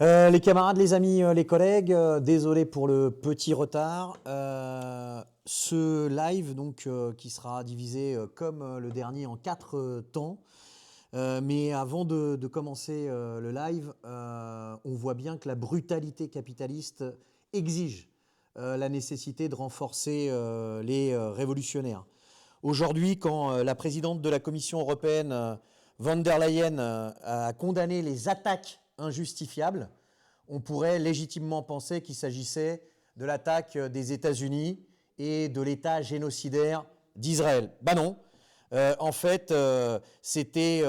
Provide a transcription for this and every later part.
Les camarades, les amis, les collègues, désolé pour le petit retard. Ce live donc qui sera divisé comme le dernier en 4 temps. Mais avant de commencer le live, on voit bien que la brutalité capitaliste exige la nécessité de renforcer les révolutionnaires. Aujourd'hui, quand la présidente de la Commission européenne, von der Leyen, a condamné les attaques injustifiables, on pourrait légitimement penser qu'il s'agissait de l'attaque des États-Unis et de l'État génocidaire d'Israël. Ben non. En fait, c'était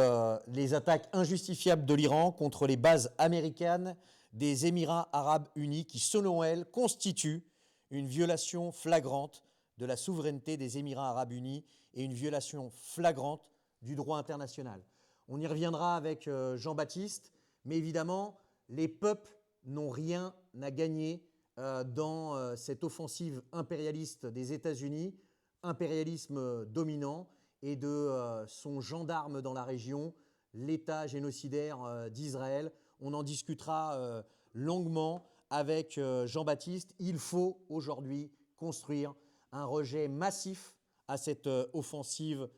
les attaques injustifiables de l'Iran contre les bases américaines des Émirats arabes unis qui, selon elle, constituent une violation flagrante de la souveraineté des Émirats arabes unis et une violation flagrante du droit international. On y reviendra avec Jean-Baptiste, mais évidemment, les peuples n'ont rien à gagner dans cette offensive impérialiste des États-Unis, impérialisme dominant, et de son gendarme dans la région, l'État génocidaire d'Israël. On en discutera longuement avec Jean-Baptiste. Il faut aujourd'hui construire un rejet massif à cette offensive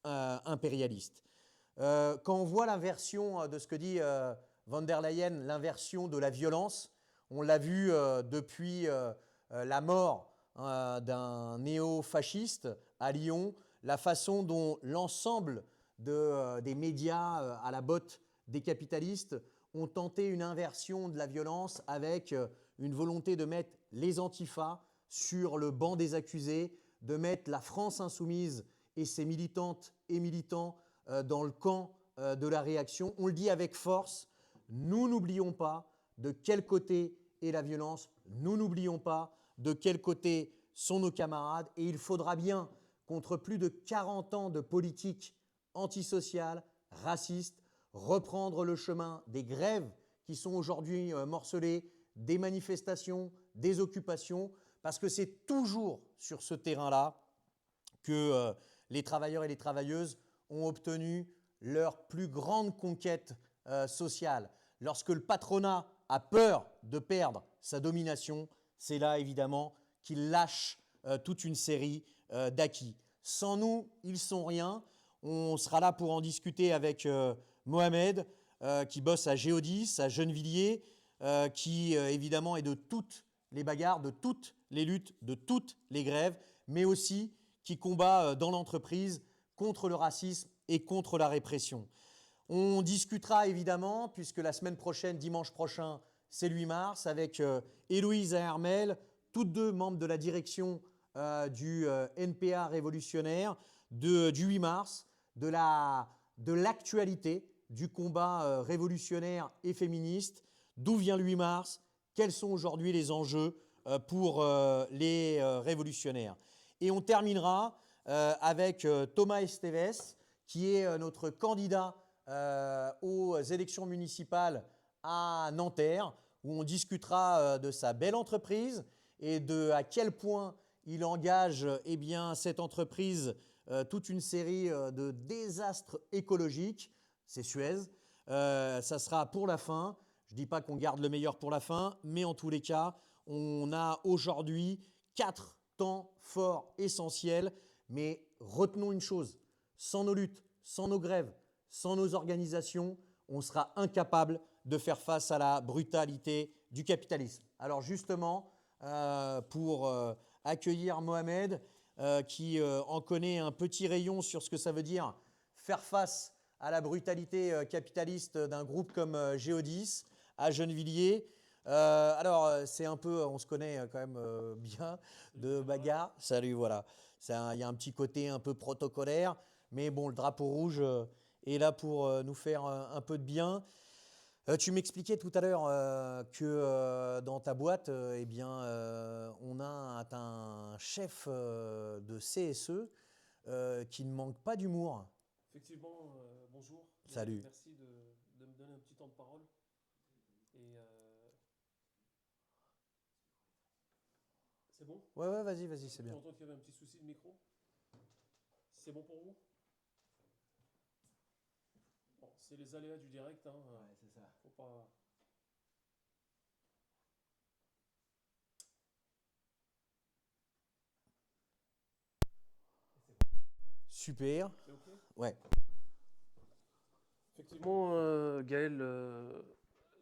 impérialiste. Quand on voit l'inversion de ce que dit von der Leyen, l'inversion de la violence, on l'a vu depuis la mort d'un néo-fasciste à Lyon, la façon dont l'ensemble des médias à la botte des capitalistes ont tenté une inversion de la violence avec une volonté de mettre les antifas sur le banc des accusés, de mettre la France insoumise et ses militantes et militants dans le camp de la réaction. On le dit avec force, nous n'oublions pas de quel côté est la violence, nous n'oublions pas de quel côté sont nos camarades, et il faudra bien, contre plus de 40 ans de politique antisociale, raciste, reprendre le chemin des grèves qui sont aujourd'hui morcelées, des manifestations, des occupations, parce que c'est toujours sur ce terrain-là que les travailleurs et les travailleuses ont obtenu leur plus grande conquête sociale. Lorsque le patronat a peur de perdre sa domination, c'est là évidemment qu'il lâche toute une série d'acquis. Sans nous, ils sont rien. On sera là pour en discuter avec Mohamed, qui bosse à Géodis, à Gennevilliers, qui évidemment est de toutes les bagarres, de toutes les luttes, de toutes les grèves, mais aussi qui combat dans l'entreprise contre le racisme et contre la répression. On discutera évidemment, puisque la semaine prochaine, dimanche prochain, c'est le 8 mars, avec Héloïse et Hermel, toutes deux membres de la direction du NPA révolutionnaire, du 8 mars, de l'actualité du combat révolutionnaire et féministe, d'où vient le 8 mars, quels sont aujourd'hui les enjeux pour les révolutionnaires. Et on terminera avec Thomas Esteves, qui est notre candidat aux élections municipales à Nanterre, où on discutera de sa belle entreprise et de à quel point il engage cette entreprise toute une série de désastres écologiques. C'est Suez. Ça sera pour la fin. Je ne dis pas qu'on garde le meilleur pour la fin, mais en tous les cas, on a aujourd'hui 4 temps forts essentiels. Mais retenons une chose, sans nos luttes, sans nos grèves, sans nos organisations, on sera incapable de faire face à la brutalité du capitalisme. Alors justement, pour accueillir Mohamed, qui en connaît un petit rayon sur ce que ça veut dire faire face à la brutalité capitaliste d'un groupe comme Géodis à Gennevilliers. Alors, c'est un peu, on se connaît quand même bien de bagarre. Salut, voilà. Il y a un petit côté un peu protocolaire, mais bon, le drapeau rouge est là pour nous faire un peu de bien. Tu m'expliquais tout à l'heure que dans ta boîte, on a un chef de CSE qui ne manque pas d'humour. Effectivement, bonjour. Salut. Merci de me donner un petit temps de parole. Et c'est bon? Ouais, ouais, vas-y, c'est J'ai bien. entendu qu'il y avait un petit souci de micro. C'est bon pour vous? Bon, c'est les aléas du direct, hein. Ouais, c'est ça. Faut pas. Super. C'est OK? Ouais. Effectivement, Gaël,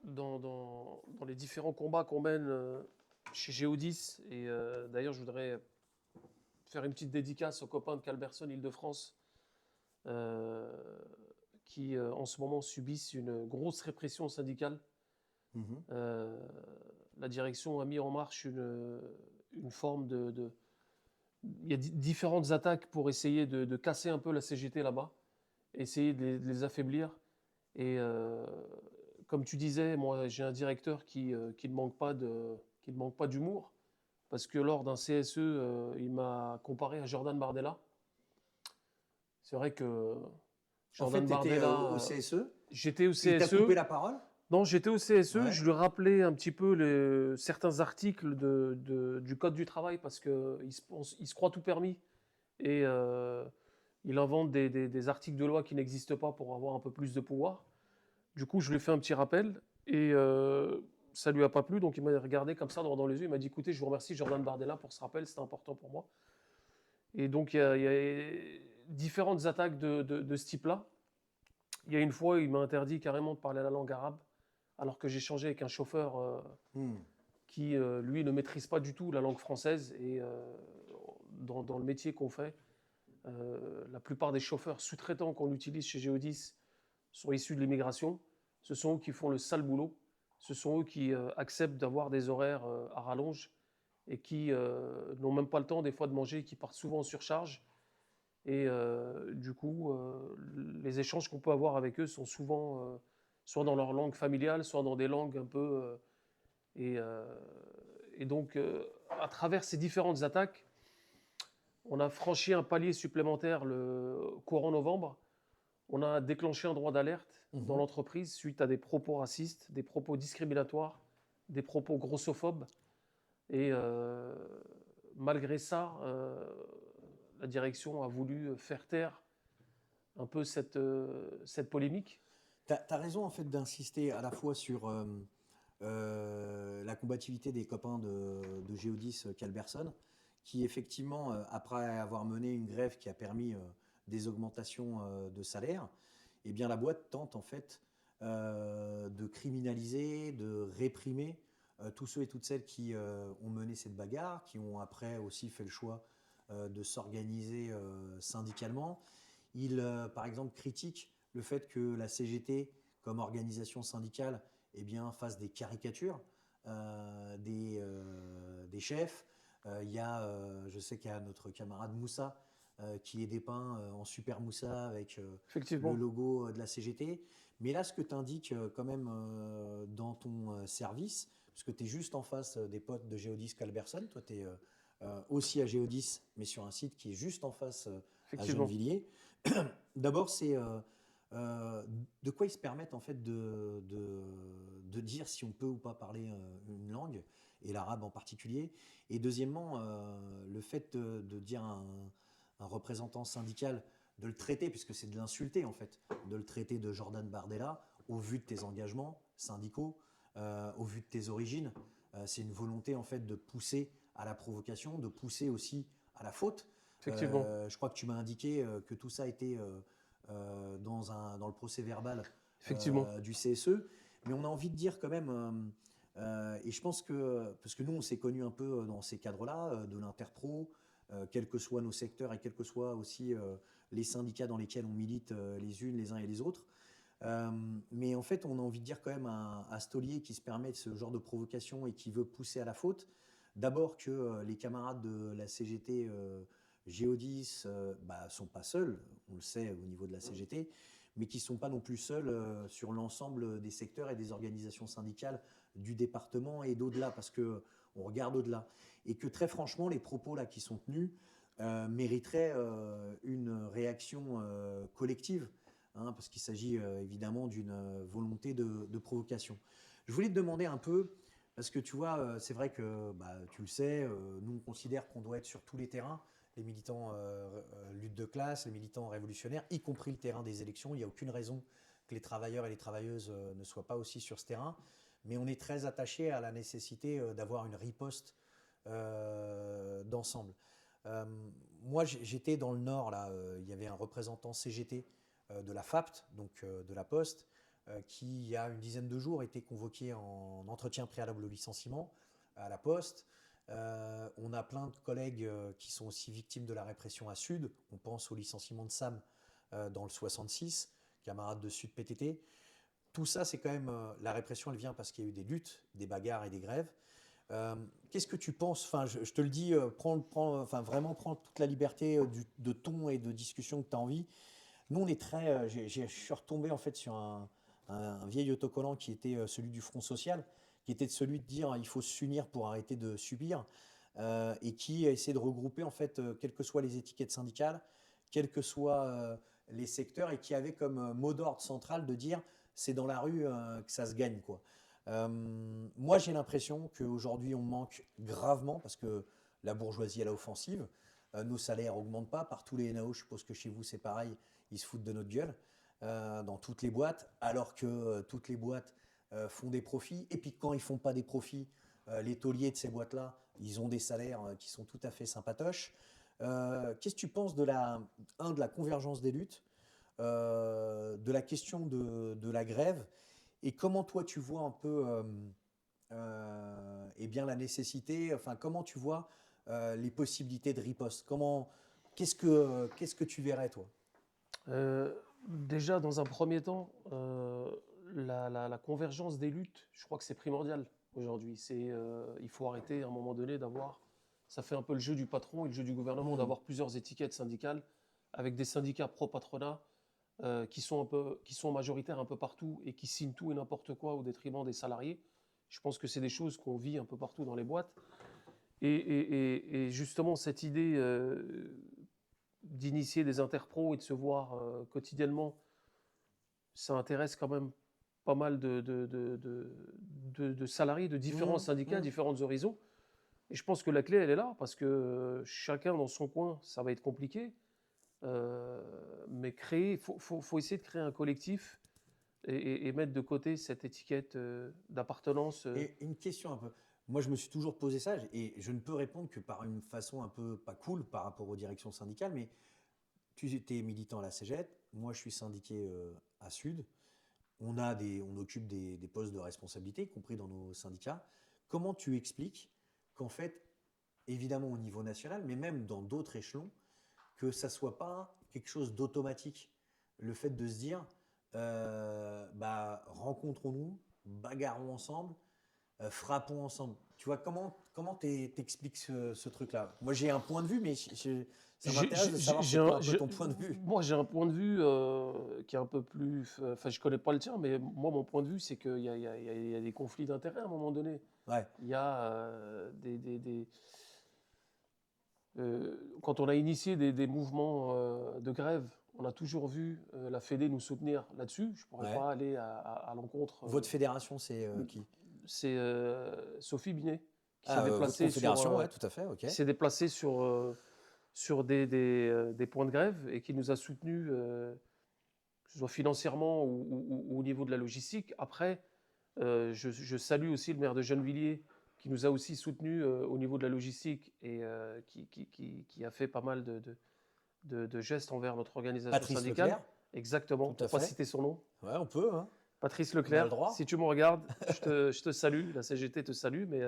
dans les différents combats qu'on mène chez Géodis, et d'ailleurs, je voudrais faire une petite dédicace aux copains de Calberson Île-de-France euh, qui, en ce moment, subissent une grosse répression syndicale. Mhm. Euh, la direction a mis en marche une forme il y a différentes attaques pour essayer de casser un peu la CGT là-bas, essayer de les affaiblir. Et comme tu disais, moi j'ai un directeur qui ne manque pas qui ne manque pas d'humour, parce que lors d'un CSE, il m'a comparé à Jordan Bardella. C'est vrai que En fait, Jordan tu étais Bardella, au CSE, j'étais au il t'a coupé CSE. la parole. Non, j'étais au CSE, Ouais. je lui rappelais un petit peu certains articles du Code du travail parce qu'il se croit tout permis et il invente des articles de loi qui n'existent pas pour avoir un peu plus de pouvoir. Du coup, je lui ai fait un petit rappel et ça lui a pas plu, donc il m'a regardé comme ça droit dans les yeux. Il m'a dit écoutez, je vous remercie Jordan Bardella pour ce rappel, c'était important pour moi. Et donc il y a différentes attaques de ce type-là. Il y a une fois, il m'a interdit carrément de parler la langue arabe, alors que j'ai changé avec un chauffeur Hmm. qui, lui, ne maîtrise pas du tout la langue française. Et dans le métier qu'on fait, la plupart des chauffeurs sous-traitants qu'on utilise chez Geodis sont issus de l'immigration. Ce sont eux qui font le sale boulot. Ce sont eux qui acceptent d'avoir des horaires à rallonge et qui n'ont même pas le temps des fois de manger et qui partent souvent en surcharge. Et du coup, les échanges qu'on peut avoir avec eux sont souvent soit dans leur langue familiale, soit dans des langues un peu... et, euh, et donc, à travers ces différentes attaques, on a franchi un palier supplémentaire le courant novembre. On a déclenché un droit d'alerte dans Mhm. l'entreprise suite à des propos racistes, des propos discriminatoires, des propos grossophobes. Et malgré ça, la direction a voulu faire taire un peu cette polémique. T'as raison en fait d'insister à la fois sur la combativité des copains de Géodis Calberson, qui effectivement, après avoir mené une grève qui a permis des augmentations de salaire, eh bien la boîte tente en fait de criminaliser, de réprimer tous ceux et toutes celles qui ont mené cette bagarre, qui ont après aussi fait le choix de s'organiser syndicalement. Il, par exemple, critique le fait que la CGT, comme organisation syndicale, eh bien, fasse des caricatures des chefs. Il y a, je sais qu'il y a notre camarade Moussa qui est dépeint en super Moussa avec le Effectivement. logo de la CGT. Mais là, ce que tu indiques quand même dans ton service, parce que tu es juste en face des potes de Géodis Calberson, toi tu es aussi à Géodis, mais sur un site qui est juste en face à Effectivement. Gennevilliers. D'abord, c'est de quoi ils se permettent en fait de dire si on peut ou pas parler une langue, et l'arabe en particulier. Et deuxièmement, le fait de dire à un représentant syndical de le traiter, puisque c'est de l'insulter en fait, de le traiter de Jordan Bardella, au vu de tes engagements syndicaux, au vu de tes origines, c'est une volonté en fait de pousser à la provocation, de pousser aussi à la faute. Effectivement. Je crois que tu m'as indiqué que tout ça était dans le procès verbal Effectivement. du CSE, mais on a envie de dire quand même, et je pense que, parce que nous on s'est connus un peu dans ces cadres-là, de l'interpro, quels que soient nos secteurs et quels que soient aussi les syndicats dans lesquels on milite les uns et les autres. Euh, mais en fait, on a envie de dire quand même à Stolier qui se permet de ce genre de provocation et qui veut pousser à la faute, d'abord que les camarades de la CGT Géodis bah, sont pas seuls, on le sait au niveau de la CGT, mais qui sont pas non plus seuls sur l'ensemble des secteurs et des organisations syndicales du département et d'au-delà, parce que on regarde au-delà. Et que très franchement, les propos là qui sont tenus mériteraient une réaction collective, hein, parce qu'il s'agit évidemment d'une volonté de provocation. Je voulais te demander un peu, parce que tu vois, c'est vrai que bah, tu le sais, nous on considère qu'on doit être sur tous les terrains, les militants lutte de classe, les militants révolutionnaires, y compris le terrain des élections. Il n'y a aucune raison que les travailleurs et les travailleuses ne soient pas aussi sur ce terrain. Mais on est très attaché à la nécessité d'avoir une riposte d'ensemble. Euh, moi, j'étais dans le Nord, là, il y avait un représentant CGT de la FAPT, donc de la Poste, qui, il y a une dizaine de jours, était convoqué en entretien préalable au licenciement à la Poste. On a plein de collègues qui sont aussi victimes de la répression à Sud. On pense au licenciement de Sam dans le 66, camarade de Sud PTT. Tout ça, c'est quand même. La répression, elle vient parce qu'il y a eu des luttes, des bagarres et des grèves. Qu'est-ce que tu penses? Enfin, je te le dis, enfin, vraiment prends toute la liberté de ton et de discussion que tu as envie. Nous, on est très. Je suis retombé en fait sur un vieil autocollant qui était celui du Front Social, qui était celui de dire il faut s'unir pour arrêter de subir, et qui a essayé de regrouper en fait, quelles que soient les étiquettes syndicales, quels que soient les secteurs, et qui avait comme mot d'ordre central de dire c'est dans la rue que ça se gagne, quoi. Moi, j'ai l'impression qu'aujourd'hui, on manque gravement parce que la bourgeoisie est à l'offensive. Nos salaires augmentent pas. Par tous les NAO, je suppose que chez vous, c'est pareil. Ils se foutent de notre gueule dans toutes les boîtes, alors que toutes les boîtes font des profits. Et puis, quand ils font pas des profits, les tauliers de ces boîtes-là, ils ont des salaires qui sont tout à fait sympatoches. Qu'est-ce que tu penses de de la convergence des luttes, de la question de la grève, et comment toi tu vois un peu eh bien, la nécessité, enfin comment tu vois les possibilités de riposte? Qu'est-ce que tu verrais toi? Déjà, dans un premier temps, la convergence des luttes, je crois que c'est primordial aujourd'hui. Il faut arrêter à un moment donné d'avoir, ça fait un peu le jeu du patron et le jeu du gouvernement, Hmm. d'avoir plusieurs étiquettes syndicales avec des syndicats pro-patronat qui sont majoritaires un peu partout et qui signent tout et n'importe quoi au détriment des salariés. Je pense que c'est des choses qu'on vit un peu partout dans les boîtes. Et justement, cette idée d'initier des interpros et de se voir quotidiennement, ça intéresse quand même pas mal de salariés de différents Hmm, syndicats, hmm. différents horizons. Et je pense que la clé, elle est là, parce que chacun dans son coin, ça va être compliqué. Mais faut essayer de créer un collectif et mettre de côté cette étiquette d'appartenance. Et une question un peu. Moi, je me suis toujours posé ça et je ne peux répondre que par une façon un peu pas cool par rapport aux directions syndicales, mais tu étais militant à la CGT, moi je suis syndiqué à Sud. On occupe des postes de responsabilité, y compris dans nos syndicats. Comment tu expliques qu'en fait, évidemment au niveau national, mais même dans d'autres échelons, que ça soit pas quelque chose d'automatique, le fait de se dire, bah, rencontrons-nous, bagarrons ensemble, frappons ensemble. Tu vois, comment t'expliques ce truc-là? Moi, j'ai un point de vue, mais ça m'intéresse de savoir c'est quoi un peu ton point de vue. Moi, j'ai un point de vue qui est un peu plus. Enfin, je connais pas le tien, mais moi, mon point de vue, c'est qu'il y a des conflits d'intérêts à un moment donné. Ouais. Il y a quand on a initié des mouvements de grève, on a toujours vu la Fédé nous soutenir là-dessus. Je ne pourrais Ouais. pas aller à l'encontre. Votre fédération, c'est qui? C'est Sophie Binet Ah, votre confédération, ouais, tout à fait, ok. qui s'est déplacée sur des points de grève et qui nous a soutenus, que ce soit financièrement ou au niveau de la logistique. Après, je salue aussi le maire de Gennevilliers qui nous a aussi soutenus au niveau de la logistique et qui a fait pas mal de gestes envers notre organisation Patrice syndicale. Leclerc, Exactement, tout à pour ne pas fait. citer son nom. Ouais, on peut, hein. Patrice On a le Leclerc, droit. si tu me regardes, je te salue, la CGT te salue, mais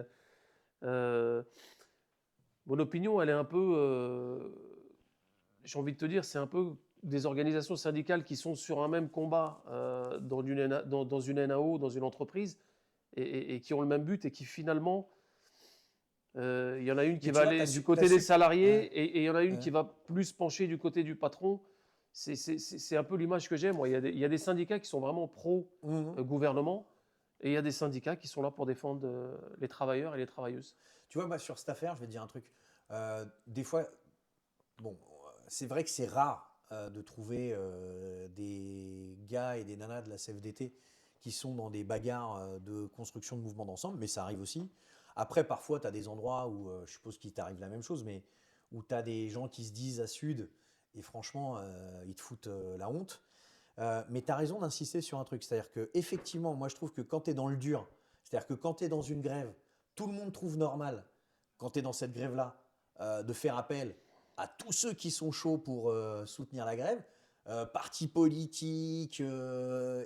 euh, mon opinion, elle est un peu, j'ai envie de te dire, c'est un peu des organisations syndicales qui sont sur un même combat dans une NAO, dans une entreprise, et qui ont le même but et qui finalement, il y en a une qui Mais va tu vois, aller du côté des salariés ouais, et il y en a une ouais. qui va plus pencher du côté du patron. C'est un peu l'image que j'ai, moi. Il y a des syndicats qui sont vraiment Mhm. pro-gouvernement et il y a des syndicats qui sont là pour défendre les travailleurs et les travailleuses. Tu vois, moi, sur cette affaire, je vais te dire un truc. Des fois, bon, c'est vrai que c'est rare de trouver des gars et des nanas de la CFDT qui sont dans des bagarres de construction de mouvements d'ensemble, mais ça arrive aussi. Après, parfois, tu as des endroits où, je suppose qu'il t'arrive la même chose, mais où tu as des gens qui se disent à Sud, et franchement, ils te foutent la honte. Mais tu as raison d'insister sur un truc, c'est-à-dire que effectivement, moi je trouve que quand tu es dans le dur, c'est-à-dire que quand tu es dans une grève, tout le monde trouve normal, quand tu es dans cette grève-là, de faire appel à tous ceux qui sont chauds pour soutenir la grève, partis politiques,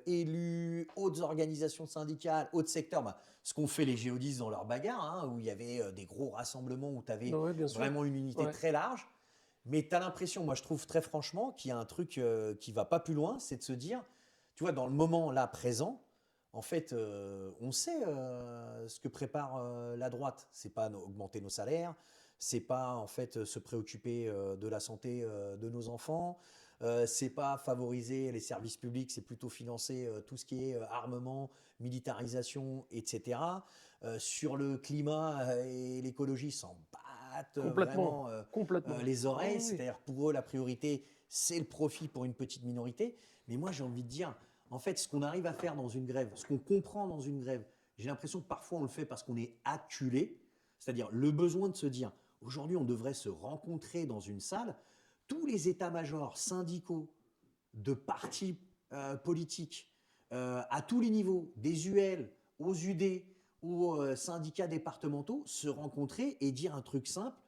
élus, autres organisations syndicales, autres secteurs, bah, ce qu'ont fait les Géodis dans leur bagarre, hein, où il y avait des gros rassemblements, où tu avais Ouais, bien sûr. vraiment une unité Ouais. très large. Mais tu as l'impression, moi je trouve très franchement, qu'il y a un truc qui va pas plus loin, c'est de se dire, tu vois, dans le moment là présent, en fait, on sait ce que prépare la droite. C'est pas augmenter nos salaires, c'est pas en fait se préoccuper de la santé de nos enfants, c'est pas favoriser les services publics, c'est plutôt financer tout ce qui est armement, militarisation, etc. Sur le climat et l'écologie, s'en battent Complètement. vraiment Complètement. les Ah oreilles. oui, oui. C'est-à-dire pour eux, la priorité, c'est le profit pour une petite minorité. Mais moi, j'ai envie de dire, en fait, ce qu'on arrive à faire dans une grève, ce qu'on comprend dans une grève, j'ai l'impression que parfois on le fait parce qu'on est acculé, c'est-à-dire le besoin de se dire, aujourd'hui, on devrait se rencontrer dans une salle, tous les états-majors syndicaux de partis politiques à tous les niveaux, des UL aux UD, aux syndicats départementaux, se rencontrer et dire un truc simple,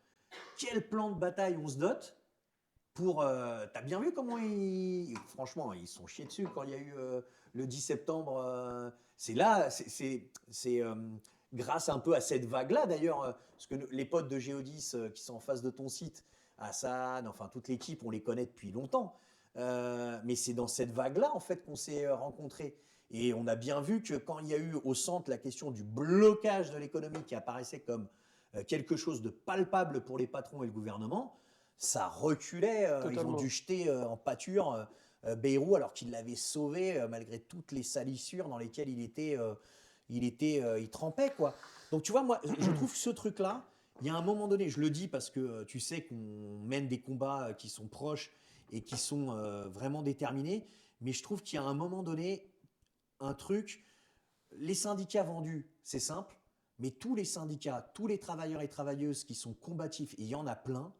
quel plan de bataille on se dote pour. T'as bien vu comment ils. Franchement, ils sont chiés dessus quand il y a eu le 10 septembre. C'est là, grâce un peu à cette vague-là d'ailleurs, parce que les potes de Géodis qui sont en face de ton site, Hassan, enfin toute l'équipe, on les connaît depuis longtemps. Mais c'est dans cette vague-là en fait qu'on s'est rencontrés. Et on a bien vu que quand il y a eu au centre la question du blocage de l'économie qui apparaissait comme quelque chose de palpable pour les patrons et le gouvernement, ça reculait. Ils ont dû Totalement. jeter en pâture Bayrou alors qu'il l'avait sauvé malgré toutes les salissures dans lesquelles il trempait quoi. Donc tu vois, moi, je trouve que ce truc-là, il y a un moment donné, je le dis parce que tu sais qu'on mène des combats qui sont proches et qui sont vraiment déterminés, mais je trouve qu'il y a un moment donné un truc, les syndicats vendus, c'est simple, mais tous les syndicats, tous les travailleurs et travailleuses qui sont combatifs, et il y en a plein,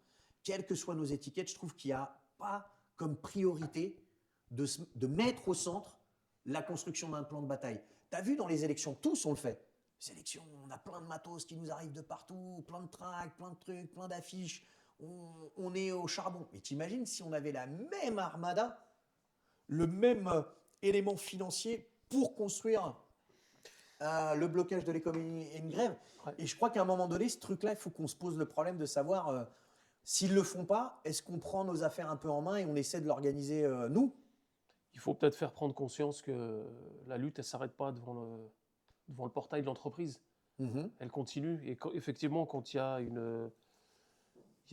quelles que soient nos étiquettes, je trouve qu'il n'y a pas comme priorité de mettre au centre la construction d'un plan de bataille. Tu as vu dans les élections, tous on le fait. Les élections, on a plein de matos qui nous arrivent de partout, plein de tracts, plein de trucs, plein d'affiches. On est au charbon. Mais t'imagines si on avait la même armada, le même élément financier pour construire le blocage de l'économie et une grève. Ouais. Et je crois qu'à un moment donné, ce truc-là, il faut qu'on se pose le problème de savoir s'ils ne le font pas, est-ce qu'on prend nos affaires un peu en main et on essaie de l'organiser nous. Il faut peut-être faire prendre conscience que la lutte, elle ne s'arrête pas devant le portail de l'entreprise. Mhm. Elle continue. Et effectivement, quand il y a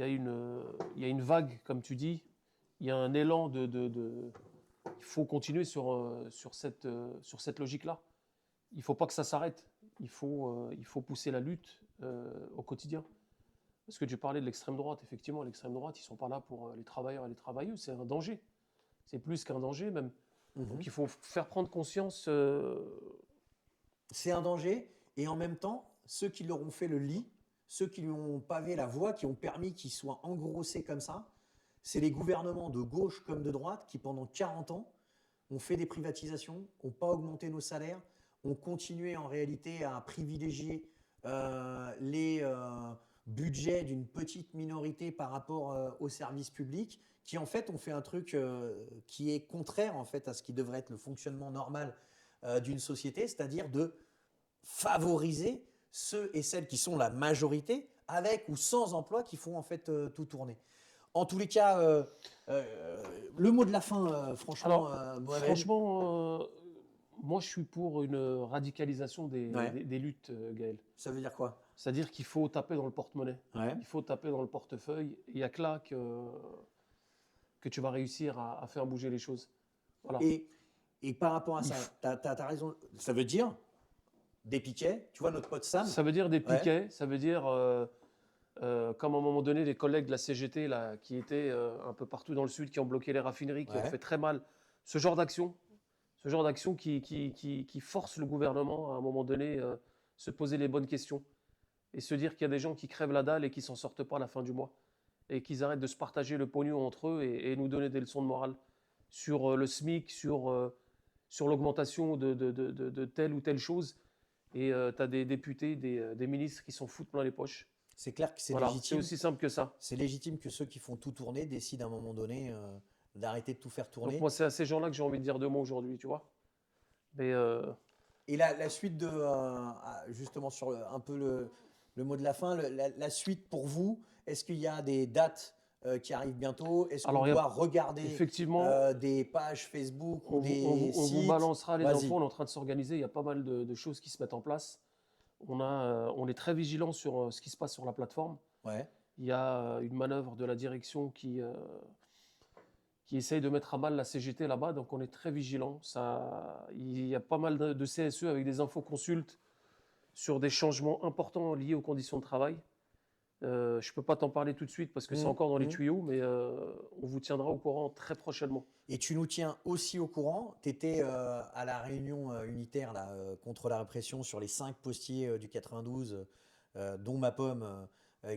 une vague, comme tu dis, il y a un élan il faut continuer sur cette logique-là. Il ne faut pas que ça s'arrête. Il faut pousser la lutte au quotidien. Parce que tu parlais de l'extrême droite. Effectivement, l'extrême droite, ils ne sont pas là pour les travailleurs et les travailleuses. C'est un danger. C'est plus qu'un danger même. Mhm. Donc il faut faire prendre conscience. C'est un danger. Et en même temps, ceux qui leur ont fait le lit, ceux qui lui ont pavé la voie, qui ont permis qu'il soit engrossé comme ça, c'est les gouvernements de gauche comme de droite qui, pendant 40 ans, ont fait des privatisations, n'ont pas augmenté nos salaires, ont continué en réalité à privilégier les budgets d'une petite minorité par rapport aux services publics, qui en fait ont fait un truc qui est contraire en fait à ce qui devrait être le fonctionnement normal d'une société, c'est-à-dire de favoriser ceux et celles qui sont la majorité, avec ou sans emploi, qui font en fait tout tourner. En tous les cas, le mot de la fin, franchement, Alors, Mohamed. franchement, moi je suis pour une radicalisation des, Ouais. des- des luttes, Gaël. Ça veut dire quoi? C'est-à-dire qu'il faut taper dans le porte-monnaie. Ouais. Il faut taper dans le portefeuille. Il n'y a que là que tu vas réussir à faire bouger les choses. Voilà. Et, et par rapport à Il ça, f- tu as raison. Ça veut dire des piquets. Tu vois, notre pote Sam. Ça veut dire des Ouais. piquets, ça veut dire, comme à un moment donné, les collègues de la CGT là, qui étaient un peu partout dans le sud, qui ont bloqué les raffineries, qui ont Ouais. fait très mal. Ce genre d'action qui force le gouvernement à un moment donné se poser les bonnes questions et se dire qu'il y a des gens qui crèvent la dalle et qui s'en sortent pas à la fin du mois et qu'ils arrêtent de se partager le pognon entre eux et nous donner des leçons de morale sur le SMIC, sur l'augmentation de telle ou telle chose. Et tu as des députés, des ministres qui s'en foutent plein les poches. C'est clair que c'est Voilà, c'est légitime. aussi simple que ça. C'est légitime que ceux qui font tout tourner décident à un moment donné d'arrêter de tout faire Donc tourner. moi, c'est à ces gens-là que j'ai envie de dire 2 mots aujourd'hui, tu vois. Mais Et la suite de, justement sur un peu le mot de la fin, la suite pour vous, est-ce qu'il y a des dates qui arrivent bientôt? Est-ce qu'on alors, doit regarder effectivement, des pages Facebook ou on vous, on des vous- on vous sites? balancera les infos. Vas-y. On est en train de s'organiser. Il y a pas mal de choses qui se mettent en place. On est très vigilant sur ce qui se passe sur la plateforme. Ouais. Il y a une manœuvre de la direction qui essaye de mettre à mal la CGT là-bas, donc on est très vigilant. Il y a pas mal de CSE avec des infos consultes sur des changements importants liés aux conditions de travail. Je ne peux pas t'en parler tout de suite parce que c'est encore dans les tuyaux, mais on vous tiendra au courant très prochainement. Et tu nous tiens aussi au courant. Tu étais à la réunion unitaire là, contre la répression sur les 5 postiers du 92, dont ma pomme,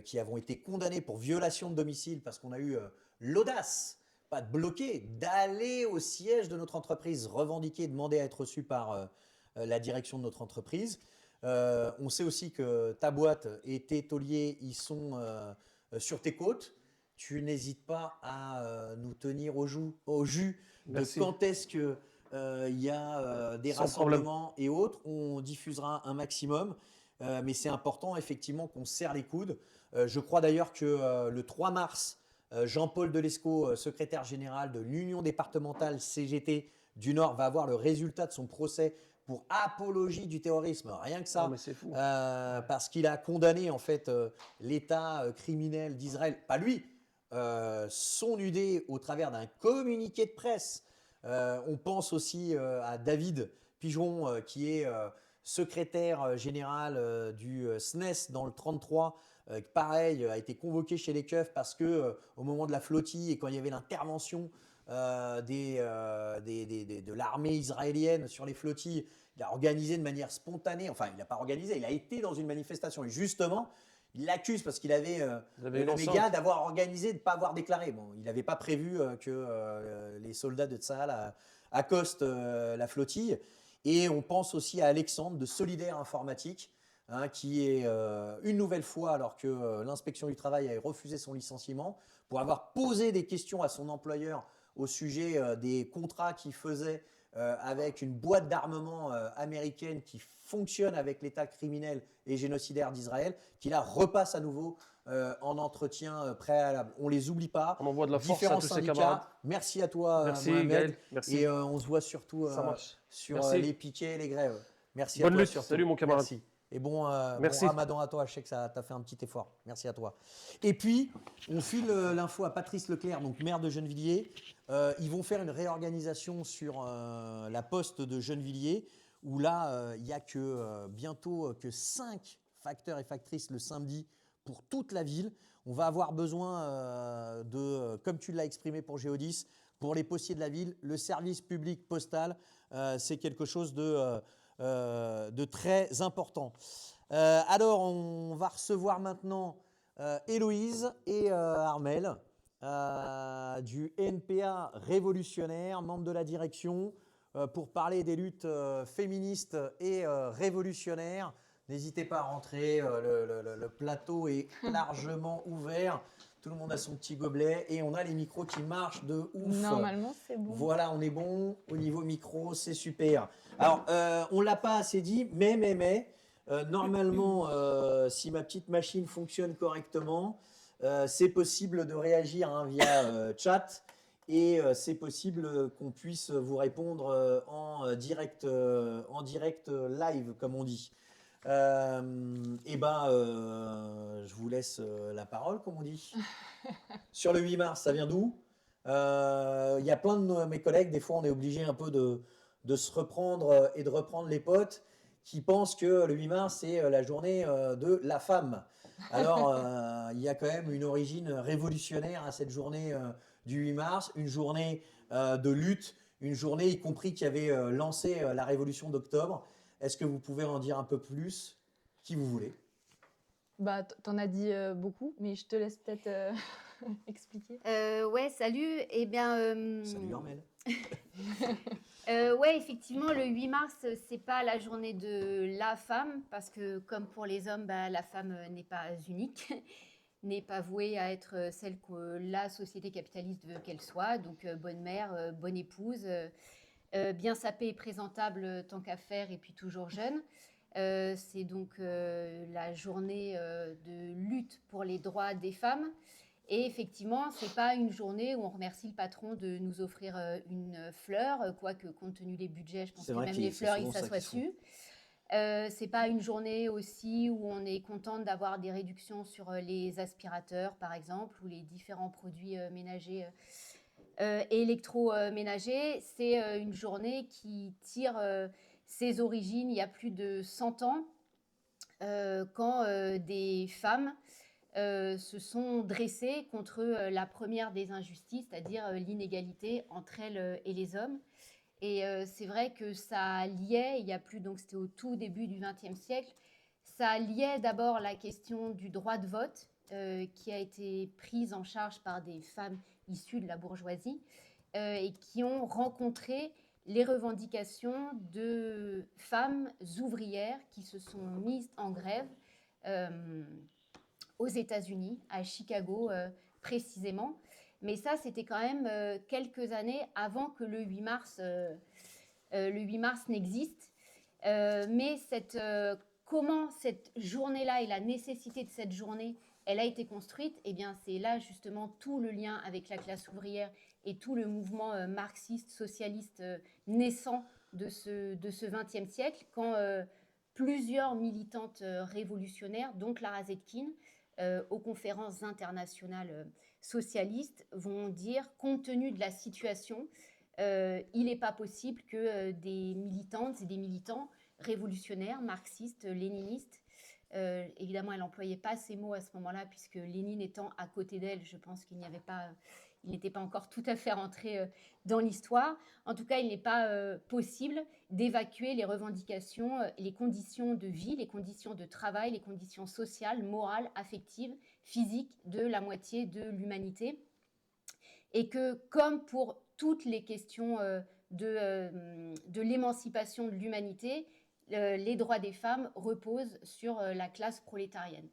qui avons été condamnés pour violation de domicile parce qu'on a eu l'audace, pas de bloquer, d'aller au siège de notre entreprise, revendiquer, demander à être reçu par la direction de notre entreprise. On sait aussi que ta boîte et tes tauliers, ils sont sur tes côtes. Tu n'hésites pas à nous tenir au jus de Merci. quand est-ce qu'il y a des Sans problème. rassemblements et autres. On diffusera un maximum, mais c'est important effectivement qu'on serre les coudes. Je crois d'ailleurs que le 3 mars, Jean-Paul Delesco, secrétaire général de l'Union départementale CGT du Nord, va avoir le résultat de son procès pour apologie du terrorisme, rien que ça, mais c'est fou. parce qu'il a condamné en fait l'État criminel d'Israël, pas lui, son UD au travers d'un communiqué de presse. On pense aussi à David Pigeon, qui est secrétaire général du SNES dans le 33, pareil, a été convoqué chez les keufs parce que au moment de la flottille et quand il y avait l'intervention de l'armée israélienne sur les flottilles, il a organisé de manière spontanée, enfin il n'a pas organisé, il a été dans une manifestation et justement il l'accuse parce qu'il avait le méga d'avoir organisé, de ne pas avoir déclaré. Bon, il n'avait pas prévu que les soldats de Tsahal accostent la flottille. Et on pense aussi à Alexandre de Solidaire Informatique, hein, qui est une nouvelle fois, alors que l'inspection du travail avait refusé son licenciement, pour avoir posé des questions à son employeur au sujet des contrats qu'il faisait avec une boîte d'armement américaine qui fonctionne avec l'État criminel et génocidaire d'Israël, qui là repasse à nouveau en entretien préalable. On ne les oublie pas. On envoie de la force Différents à tous syndicats. ces camarades. Merci à toi, Merci, Mohamed. Gaël. Merci. Et on se voit surtout sur les piquets et les grèves. Merci Bonne à toi lutte. surtout. Salut mon camarade. Merci. Et bon Merci. Ramadan à toi, je sais que ça t'a fait un petit effort. Merci à toi. Et puis, on file l'info à Patrice Leclerc, donc maire de Gennevilliers. Ils vont faire une réorganisation sur la poste de Gennevilliers, où là, il n'y a que bientôt que 5 facteurs et factrices le samedi pour toute la ville. On va avoir besoin comme tu l'as exprimé pour Géodis, pour les postiers de la ville, le service public postal, c'est quelque chose de très important. Alors, on va recevoir maintenant Héloïse et Armel du NPA révolutionnaire, membre de la direction, pour parler des luttes féministes et révolutionnaires. N'hésitez pas à rentrer, le plateau est largement ouvert. Tout le monde a son petit gobelet et on a les micros qui marchent de ouf. Normalement, c'est bon. Voilà, on est bon au niveau micro, c'est super. Alors, on ne l'a pas assez dit, mais normalement, si ma petite machine fonctionne correctement, c'est possible de réagir hein, via chat et c'est possible qu'on puisse vous répondre en direct live, comme on dit. Je vous laisse la parole, comme on dit. Sur le 8 mars, ça vient d'où? Il y a plein de mes collègues, des fois on est obligé un peu de se reprendre et de reprendre les potes qui pensent que le 8 mars c'est la journée de la femme. Alors il y a quand même une origine révolutionnaire à cette journée du 8 mars, une journée de lutte, une journée y compris qui avait lancé la révolution d'octobre. Est-ce que vous pouvez en dire un peu plus, qui vous voulez? Bah, t'en as dit beaucoup, mais je te laisse peut-être expliquer? Ouais, salut. Eh bien, Salut Armel. ouais, effectivement, le 8 mars, c'est pas la journée de la femme, parce que comme pour les hommes, bah, la femme n'est pas unique, n'est pas vouée à être celle que la société capitaliste veut qu'elle soit. Donc, bonne mère, bonne épouse, bien sapée et présentable tant qu'à faire, et puis toujours jeune. C'est donc la journée de lutte pour les droits des femmes. Et effectivement, c'est pas une journée où on remercie le patron de nous offrir une fleur, quoique compte tenu des budgets, je pense C'est que vrai même qu'il- les c'est fleurs, ils souvent ça s'assoient qu'ils font. dessus. C'est pas une journée aussi où on est contente d'avoir des réductions sur les aspirateurs, par exemple, ou les différents produits ménagers et électroménagers. C'est une journée qui tire ses origines il y a plus de 100 ans, quand des femmes se sont dressées contre la première des injustices, c'est-à-dire l'inégalité entre elles et les hommes. Et c'est vrai que ça liait, il y a plus, donc c'était au tout début du XXe siècle, ça liait d'abord la question du droit de vote, qui a été prise en charge par des femmes issues de la bourgeoisie, et qui ont rencontré les revendications de femmes ouvrières qui se sont mises en grève euh, aux États-Unis, à Chicago précisément. Mais ça, c'était quand même quelques années avant que le 8 mars, n'existe. Mais comment cette journée-là et la nécessité de cette journée, elle a été construite, eh bien, c'est là justement tout le lien avec la classe ouvrière et tout le mouvement marxiste, socialiste naissant de ce XXe siècle, quand plusieurs militantes révolutionnaires, dont Clara Zetkin, aux conférences internationales socialistes, vont dire, compte tenu de la situation, il n'est pas possible que des militantes et des militants révolutionnaires, marxistes, léninistes, évidemment, elle n'employait pas ces mots à ce moment-là, puisque Lénine étant à côté d'elle, je pense qu'il n'était pas encore tout à fait rentré dans l'histoire. En tout cas, il n'est pas possible d'évacuer les revendications, les conditions de vie, les conditions de travail, les conditions sociales, morales, affectives, physiques de la moitié de l'humanité. Et que, comme pour toutes les questions de l'émancipation de l'humanité, les droits des femmes reposent sur la classe prolétarienne.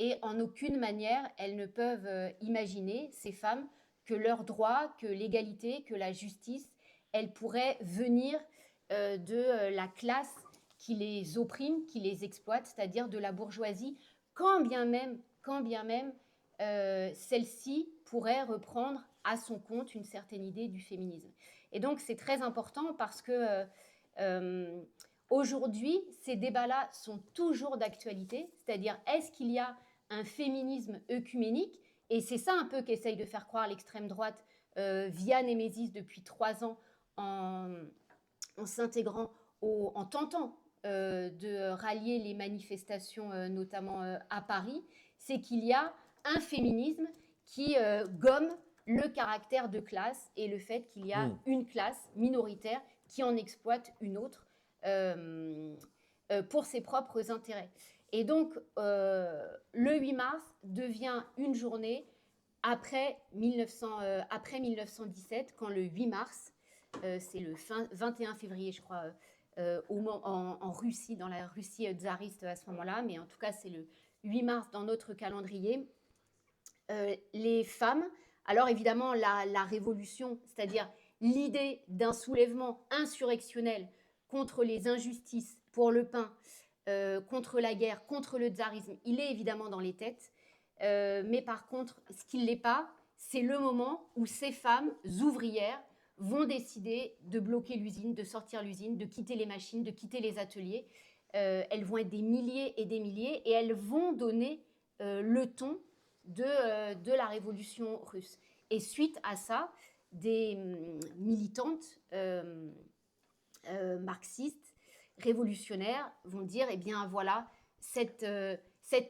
Et en aucune manière, elles ne peuvent imaginer, ces femmes, que leurs droits, que l'égalité, que la justice, elles pourraient venir de la classe qui les opprime, qui les exploite, c'est-à-dire de la bourgeoisie, quand bien même celle-ci pourrait reprendre à son compte une certaine idée du féminisme. Et donc c'est très important parce que aujourd'hui, ces débats-là sont toujours d'actualité, c'est-à-dire est-ce qu'il y a un féminisme œcuménique? Et c'est ça un peu qu'essaye de faire croire l'extrême droite via Némésis depuis 3 ans, en s'intégrant, en tentant de rallier les manifestations, notamment à Paris, c'est qu'il y a un féminisme qui gomme le caractère de classe et le fait qu'il y a une classe minoritaire qui en exploite une autre pour ses propres intérêts. Et donc, le 8 mars devient une journée après 1917, quand le 8 mars, c'est le 21 février, je crois, en Russie, dans la Russie tsariste à ce moment-là, mais en tout cas, c'est le 8 mars dans notre calendrier. Les femmes, alors évidemment, la révolution, c'est-à-dire l'idée d'un soulèvement insurrectionnel contre les injustices, pour le pain, contre la guerre, contre le tsarisme, il est évidemment dans les têtes. Mais par contre, ce qui ne l'est pas, c'est le moment où ces femmes ouvrières vont décider de bloquer l'usine, de sortir l'usine, de quitter les machines, de quitter les ateliers. Elles vont être des milliers et des milliers et elles vont donner le ton de la révolution russe. Et suite à ça, des militantes marxistes, révolutionnaires, vont dire, eh bien voilà, cette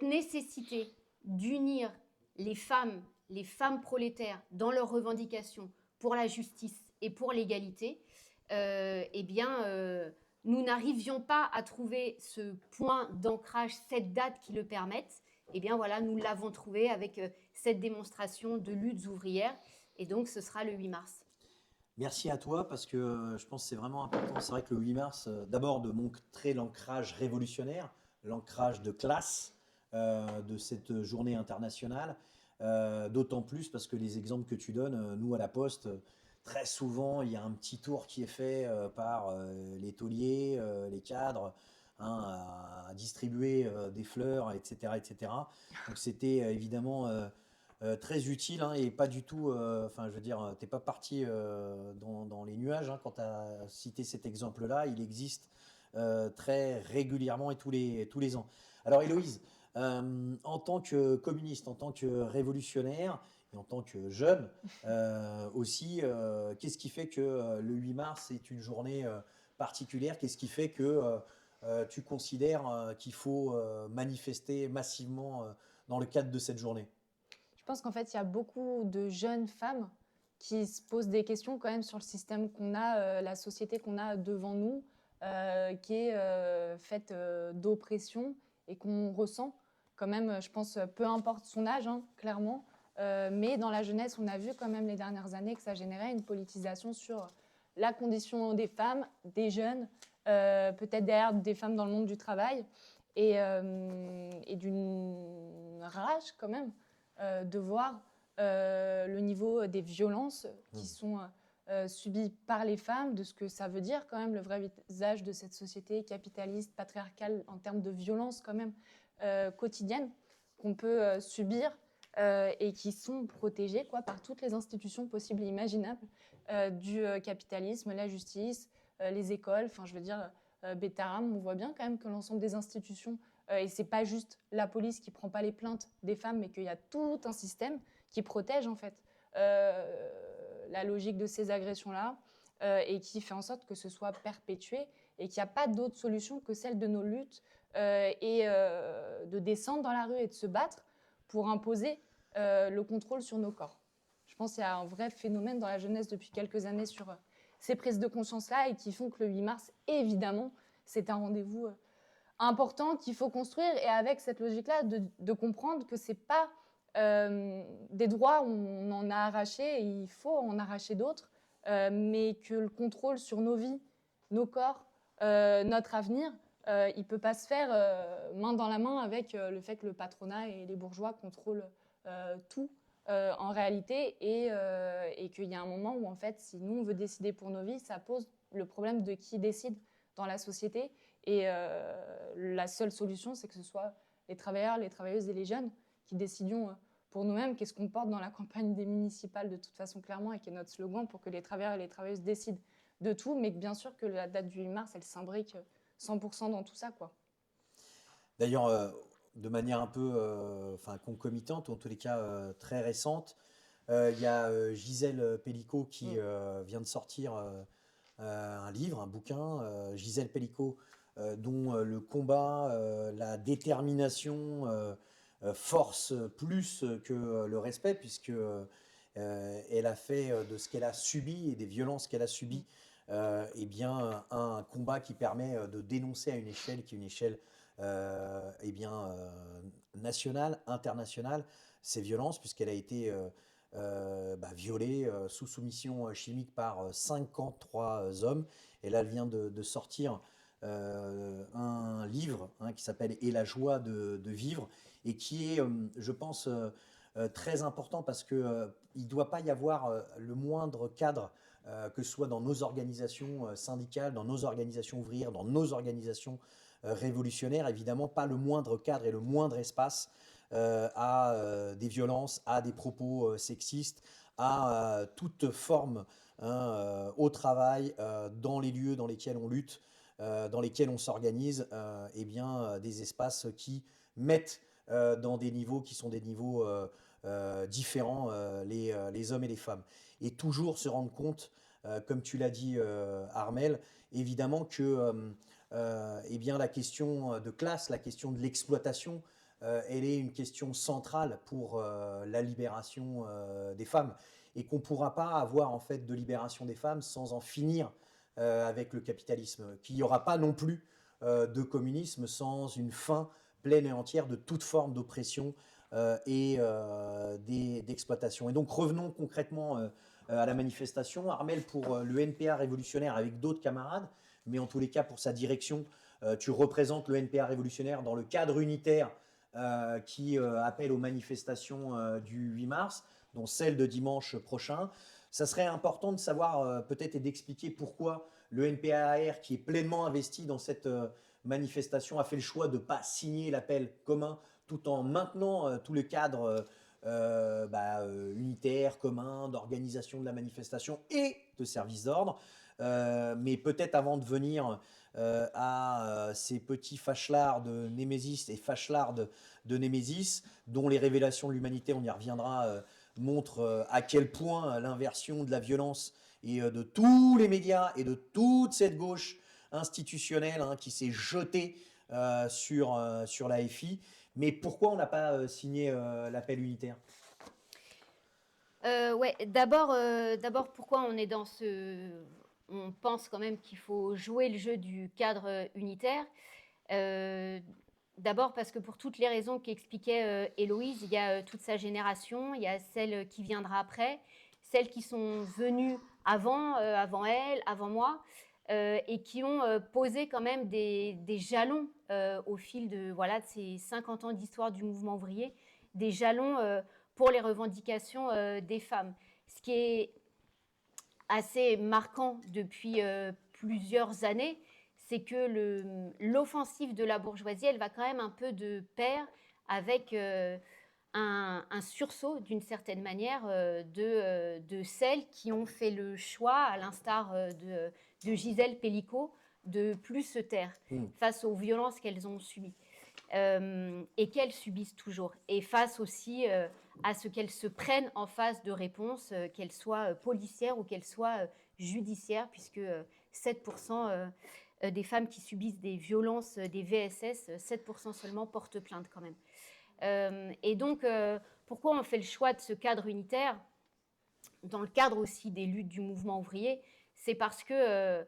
nécessité d'unir les femmes prolétaires dans leurs revendications pour la justice et pour l'égalité, eh bien, nous n'arrivions pas à trouver ce point d'ancrage, cette date qui le permette. Eh bien voilà, nous l'avons trouvé avec cette démonstration de luttes ouvrières. Et donc, ce sera le 8 mars. Merci à toi parce que je pense que c'est vraiment important. C'est vrai que le 8 mars, d'abord de montrer l'ancrage révolutionnaire, l'ancrage de classe de cette journée internationale. D'autant plus parce que les exemples que tu donnes, nous à la Poste, très souvent il y a un petit tour qui est fait par les tauliers, les cadres, hein, à distribuer des fleurs, etc., etc. Donc c'était évidemment très utile, hein, et pas du tout, enfin je veux dire, t'es pas parti dans les nuages, hein, quand tu as cité cet exemple-là, il existe très régulièrement et tous les ans. Alors Héloïse, en tant que communiste, en tant que révolutionnaire et en tant que jeune aussi, qu'est-ce qui fait que le 8 mars est une journée particulière? Qu'est-ce qui fait que tu considères qu'il faut manifester massivement dans le cadre de cette journée? Je pense qu'en fait, il y a beaucoup de jeunes femmes qui se posent des questions quand même sur le système qu'on a, la société qu'on a devant nous, qui est faite d'oppression et qu'on ressent quand même, je pense, peu importe son âge, hein, clairement. Mais dans la jeunesse, on a vu quand même les dernières années que ça générait une politisation sur la condition des femmes, des jeunes, peut-être derrière des femmes dans le monde du travail, et d'une rage quand même de voir le niveau des violences qui sont subies par les femmes, de ce que ça veut dire quand même le vrai visage de cette société capitaliste, patriarcale, en termes de violence quand même quotidienne qu'on peut subir et qui sont protégées quoi, par toutes les institutions possibles et imaginables du capitalisme, la justice, les écoles, enfin je veux dire, Betaram, on voit bien quand même que l'ensemble des institutions et c'est pas juste la police qui prend pas les plaintes des femmes, mais qu'il y a tout un système qui protège en fait la logique de ces agressions-là et qui fait en sorte que ce soit perpétué et qu'il n'y a pas d'autre solution que celle de nos luttes et de descendre dans la rue et de se battre pour imposer le contrôle sur nos corps. Je pense qu'il y a un vrai phénomène dans la jeunesse depuis quelques années sur ces prises de conscience-là et qui font que le 8 mars, évidemment, c'est un rendez-vous important qu'il faut construire et avec cette logique-là de comprendre que c'est pas des droits où on en a arraché et il faut en arracher d'autres, mais que le contrôle sur nos vies, nos corps, notre avenir, il peut pas se faire main dans la main avec le fait que le patronat et les bourgeois contrôlent tout en réalité et qu'il y a un moment où en fait si nous on veut décider pour nos vies, ça pose le problème de qui décide dans la société. Et la seule solution, c'est que ce soit les travailleurs, les travailleuses et les jeunes qui décidions pour nous-mêmes qu'est-ce qu'on porte dans la campagne des municipales de toute façon clairement et qui est notre slogan pour que les travailleurs et les travailleuses décident de tout, mais que bien sûr que la date du 8 mars, elle s'imbrique 100% dans tout ça, quoi. D'ailleurs, de manière un peu concomitante, ou en tous les cas très récente, il y a Gisèle Pellicot qui vient de sortir un livre, un bouquin, Gisèle Pellicot, dont le combat, la détermination force plus que le respect, puisque elle a fait de ce qu'elle a subi et des violences qu'elle a subies, eh bien, un combat qui permet de dénoncer à une échelle qui est une échelle nationale, internationale, ces violences, puisqu'elle a été violée sous soumission chimique par 53 hommes. Et là, elle vient de sortir un livre qui s'appelle « Et la joie de vivre » et qui est, je pense, très important parce qu'il ne doit pas y avoir le moindre cadre, que ce soit dans nos organisations syndicales, dans nos organisations ouvrières, dans nos organisations révolutionnaires, évidemment pas le moindre cadre et le moindre espace à des violences, à des propos sexistes, à toute forme au travail, dans les lieux dans lesquels on lutte, dans lesquels on s'organise, des espaces qui mettent dans des niveaux qui sont des niveaux différents les hommes et les femmes. Et toujours se rendre compte, comme tu l'as dit Armel, évidemment que la question de classe, la question de l'exploitation, elle est une question centrale pour la libération des femmes et qu'on ne pourra pas avoir en fait de libération des femmes sans en finir avec le capitalisme, qu'il n'y aura pas non plus de communisme sans une fin pleine et entière de toute forme d'oppression et d'exploitation. Et donc revenons concrètement à la manifestation. Armel, pour le NPA révolutionnaire avec d'autres camarades, mais en tous les cas pour sa direction, tu représentes le NPA révolutionnaire dans le cadre unitaire qui appelle aux manifestations du 8 mars, dont celle de dimanche prochain. Ça serait important de savoir peut-être et d'expliquer pourquoi le NPAR, qui est pleinement investi dans cette manifestation, a fait le choix de ne pas signer l'appel commun tout en maintenant tout le cadre unitaire, commun, d'organisation de la manifestation et de service d'ordre. Mais peut-être avant de venir à ces petits fâchelards de Némésis et fâchelards de Némésis, dont les révélations de l'humanité, on y reviendra, montrent à quel point l'inversion de la violence et de tous les médias et de toute cette gauche institutionnelle qui s'est jetée sur la FI. Mais pourquoi on n'a pas signé l'appel unitaire ? Ouais, d'abord, pourquoi on est dans ce... On pense quand même qu'il faut jouer le jeu du cadre unitaire. D'abord parce que pour toutes les raisons qu'expliquait Héloïse, il y a toute sa génération, il y a celle qui viendra après, celles qui sont venues avant elle, avant moi, et qui ont posé quand même des jalons au fil de ces 50 ans d'histoire du mouvement ouvrier, des jalons pour les revendications des femmes. Ce qui est assez marquant depuis plusieurs années, c'est que l'offensive de la bourgeoisie, elle va quand même un peu de pair avec un sursaut, d'une certaine manière, de celles qui ont fait le choix, à l'instar de Gisèle Pellicot, de plus se taire face aux violences qu'elles ont subies. Et qu'elles subissent toujours. Et face aussi à ce qu'elles se prennent en face de réponses, qu'elles soient policières ou qu'elles soient judiciaires, puisque 7% des femmes qui subissent des violences des VSS, 7% seulement portent plainte quand même. Et donc, pourquoi on fait le choix de ce cadre unitaire dans le cadre aussi des luttes du mouvement ouvrier ? C'est parce que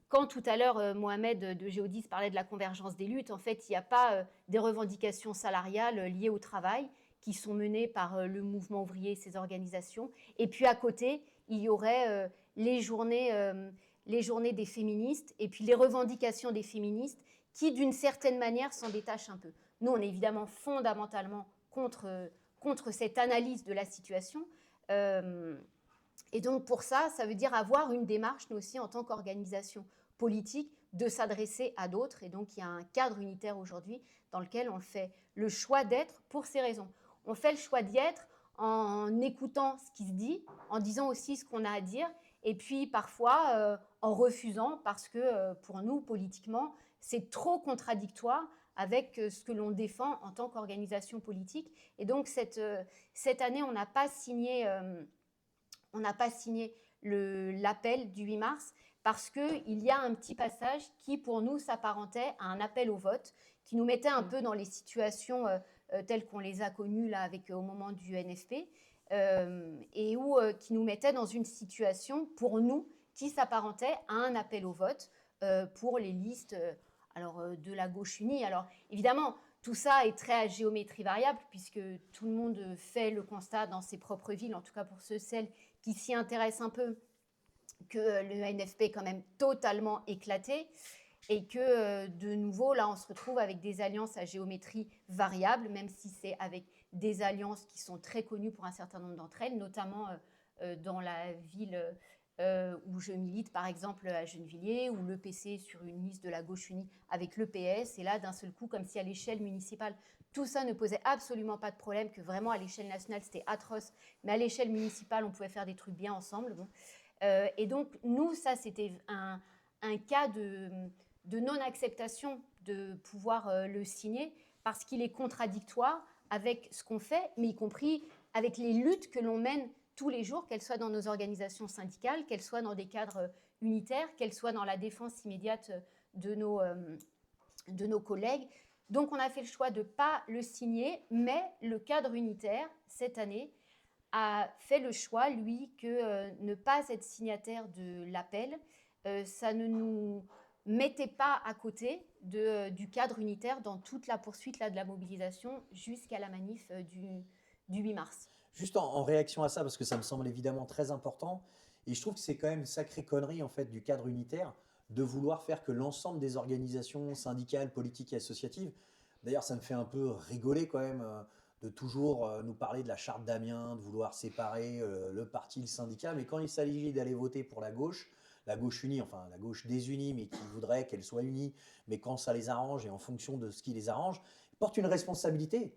quand tout à l'heure, Mohamed de Géodis parlait de la convergence des luttes, en fait, il n'y a pas des revendications salariales liées au travail qui sont menées par le mouvement ouvrier et ses organisations. Et puis à côté, il y aurait les journées des féministes et puis les revendications des féministes qui, d'une certaine manière, s'en détachent un peu. Nous, on est évidemment fondamentalement contre cette analyse de la situation. Et donc pour ça, ça veut dire avoir une démarche, nous aussi, en tant qu'organisation politique, de s'adresser à d'autres. Et donc il y a un cadre unitaire aujourd'hui dans lequel on fait le choix d'être pour ces raisons. On fait le choix d'y être en écoutant ce qui se dit, en disant aussi ce qu'on a à dire, et puis parfois en refusant parce que pour nous, politiquement, c'est trop contradictoire avec ce que l'on défend en tant qu'organisation politique. Et donc cette année, on n'a pas signé l'appel du 8 mars parce qu'il y a un petit passage qui, pour nous, s'apparentait à un appel au vote, qui nous mettait un peu dans les situations telles qu'on les a connues là, au moment du NFP, et qui nous mettait dans une situation, pour nous, qui s'apparentait à un appel au vote pour les listes de la gauche unie. Alors, évidemment, tout ça est très à géométrie variable, puisque tout le monde fait le constat dans ses propres villes, en tout cas pour celles qui s'y intéressent un peu, que le NFP est quand même totalement éclaté et que de nouveau, là, on se retrouve avec des alliances à géométrie variable, même si c'est avec des alliances qui sont très connues pour un certain nombre d'entre elles, notamment dans la ville où je milite, par exemple à Gennevilliers, où l'EPC sur une liste de la gauche unie avec l'EPS, et là, d'un seul coup, comme si à l'échelle municipale, tout ça ne posait absolument pas de problème, que vraiment à l'échelle nationale, c'était atroce, mais à l'échelle municipale, on pouvait faire des trucs bien ensemble. Bon. Et donc, nous, ça, c'était un cas de non-acceptation de pouvoir le signer, parce qu'il est contradictoire avec ce qu'on fait, mais y compris avec les luttes que l'on mène tous les jours, qu'elles soient dans nos organisations syndicales, qu'elles soient dans des cadres unitaires, qu'elles soient dans la défense immédiate de nos collègues. Donc, on a fait le choix de ne pas le signer, mais le cadre unitaire, cette année, a fait le choix, lui, que ne pas être signataire de l'appel, ça ne nous mettez pas à côté du cadre unitaire dans toute la poursuite là, de la mobilisation jusqu'à la manif du 8 mars. Juste en réaction à ça, parce que ça me semble évidemment très important, et je trouve que c'est quand même une sacrée connerie en fait du cadre unitaire de vouloir faire que l'ensemble des organisations syndicales, politiques et associatives, d'ailleurs ça me fait un peu rigoler quand même de toujours nous parler de la charte d'Amiens, de vouloir séparer le parti, le syndicat, mais quand il s'agit d'aller voter pour la gauche unie, enfin la gauche désunie, mais qui voudrait qu'elle soit unie, mais quand ça les arrange et en fonction de ce qui les arrange, ils portent une responsabilité.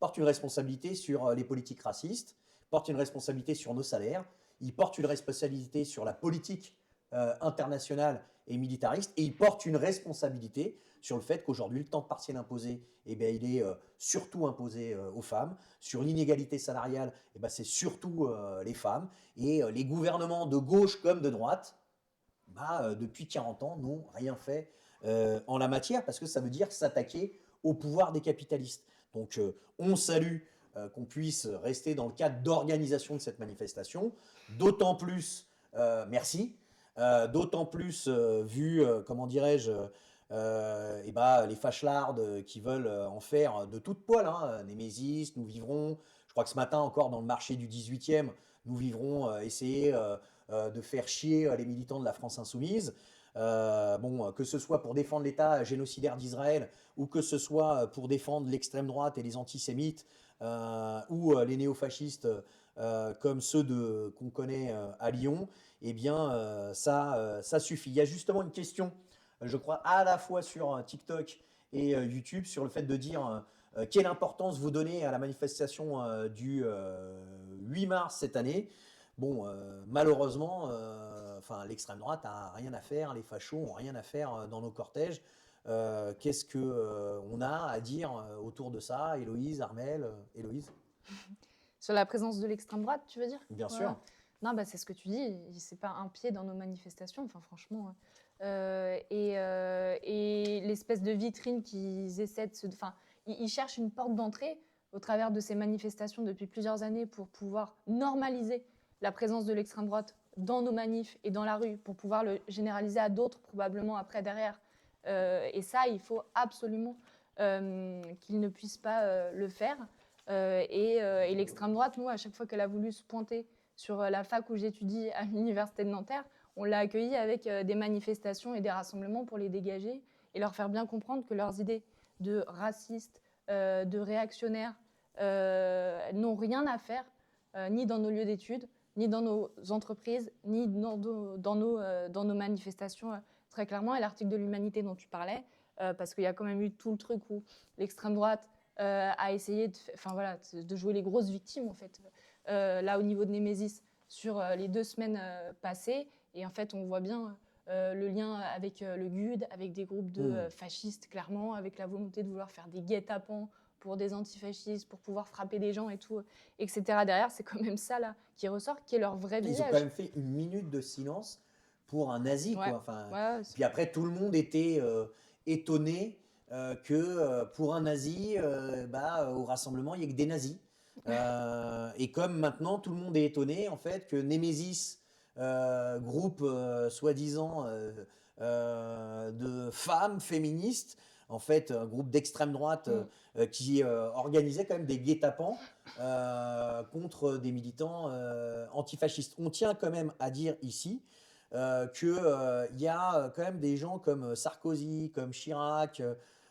Porte une responsabilité sur les politiques racistes, porte une responsabilité sur nos salaires, il porte une responsabilité sur la politique internationale et militariste, et il porte une responsabilité sur le fait qu'aujourd'hui, le temps partiel imposé, eh bien, il est surtout imposé aux femmes. Sur l'inégalité salariale, eh bien, c'est surtout les femmes. Et les gouvernements de gauche comme de droite, bah, depuis 40 ans, n'ont rien fait en la matière, parce que ça veut dire s'attaquer au pouvoir des capitalistes. Donc on salue qu'on puisse rester dans le cadre d'organisation de cette manifestation, d'autant plus, merci, d'autant plus vu, comment dirais-je, et bah, les fâchelards qui veulent en faire de toutes poils, hein, Némésis, nous vivrons, je crois que ce matin encore dans le marché du 18e, nous vivrons essayer de faire chier les militants de la France insoumise. Bon, que ce soit pour défendre l'État génocidaire d'Israël ou que ce soit pour défendre l'extrême droite et les antisémites ou les néofascistes comme ceux qu'on connaît à Lyon, eh bien ça suffit. Il y a justement une question, je crois, à la fois sur TikTok et YouTube sur le fait de dire quelle importance vous donnez à la manifestation du 8 mars cette année. Bon, malheureusement, l'extrême droite n'a rien à faire, les fachos n'ont rien à faire dans nos cortèges. Qu'est-ce qu'on a à dire autour de ça, Héloïse, Armelle, Héloïse? Sur la présence de l'extrême droite, tu veux dire? Bien sûr. Non, bah, c'est ce que tu dis, c'est pas un pied dans nos manifestations, enfin franchement. Et l'espèce de vitrine qu'ils essaient de se... Enfin, ils cherchent une porte d'entrée au travers de ces manifestations depuis plusieurs années pour pouvoir normaliser la présence de l'extrême droite dans nos manifs et dans la rue, pour pouvoir le généraliser à d'autres probablement après derrière. Et ça, il faut absolument qu'ils ne puissent pas le faire. Et l'extrême droite, nous, à chaque fois qu'elle a voulu se pointer sur la fac où j'étudie à l'université de Nanterre, on l'a accueillie avec des manifestations et des rassemblements pour les dégager et leur faire bien comprendre que leurs idées de racistes, de réactionnaires n'ont rien à faire ni dans nos lieux d'études, ni dans nos entreprises, ni dans nos manifestations, très clairement. Et l'article de l'Humanité dont tu parlais, parce qu'il y a quand même eu tout le truc où l'extrême droite a essayé de jouer les grosses victimes, en fait, là, au niveau de Némésis, sur les 2 semaines passées. Et en fait, on voit bien le lien avec le GUD, avec des groupes de fascistes, clairement, avec la volonté de vouloir faire des guet-apens pour des antifascistes, pour pouvoir frapper des gens et tout, etc. Derrière, c'est quand même ça là qui ressort, qui est leur vrai visage. Ils ont quand même fait 1 minute de silence pour un nazi, Ouais. quoi. Enfin, Ouais, puis après, tout le monde était étonné que pour un nazi, au rassemblement, il n'y ait que des nazis. Et comme maintenant, tout le monde est étonné en fait que Némésis, groupe soi-disant de femmes féministes, en fait, un groupe d'extrême droite qui organisait quand même des guet-apens contre des militants antifascistes. On tient quand même à dire ici qu'il y a quand même des gens comme Sarkozy, comme Chirac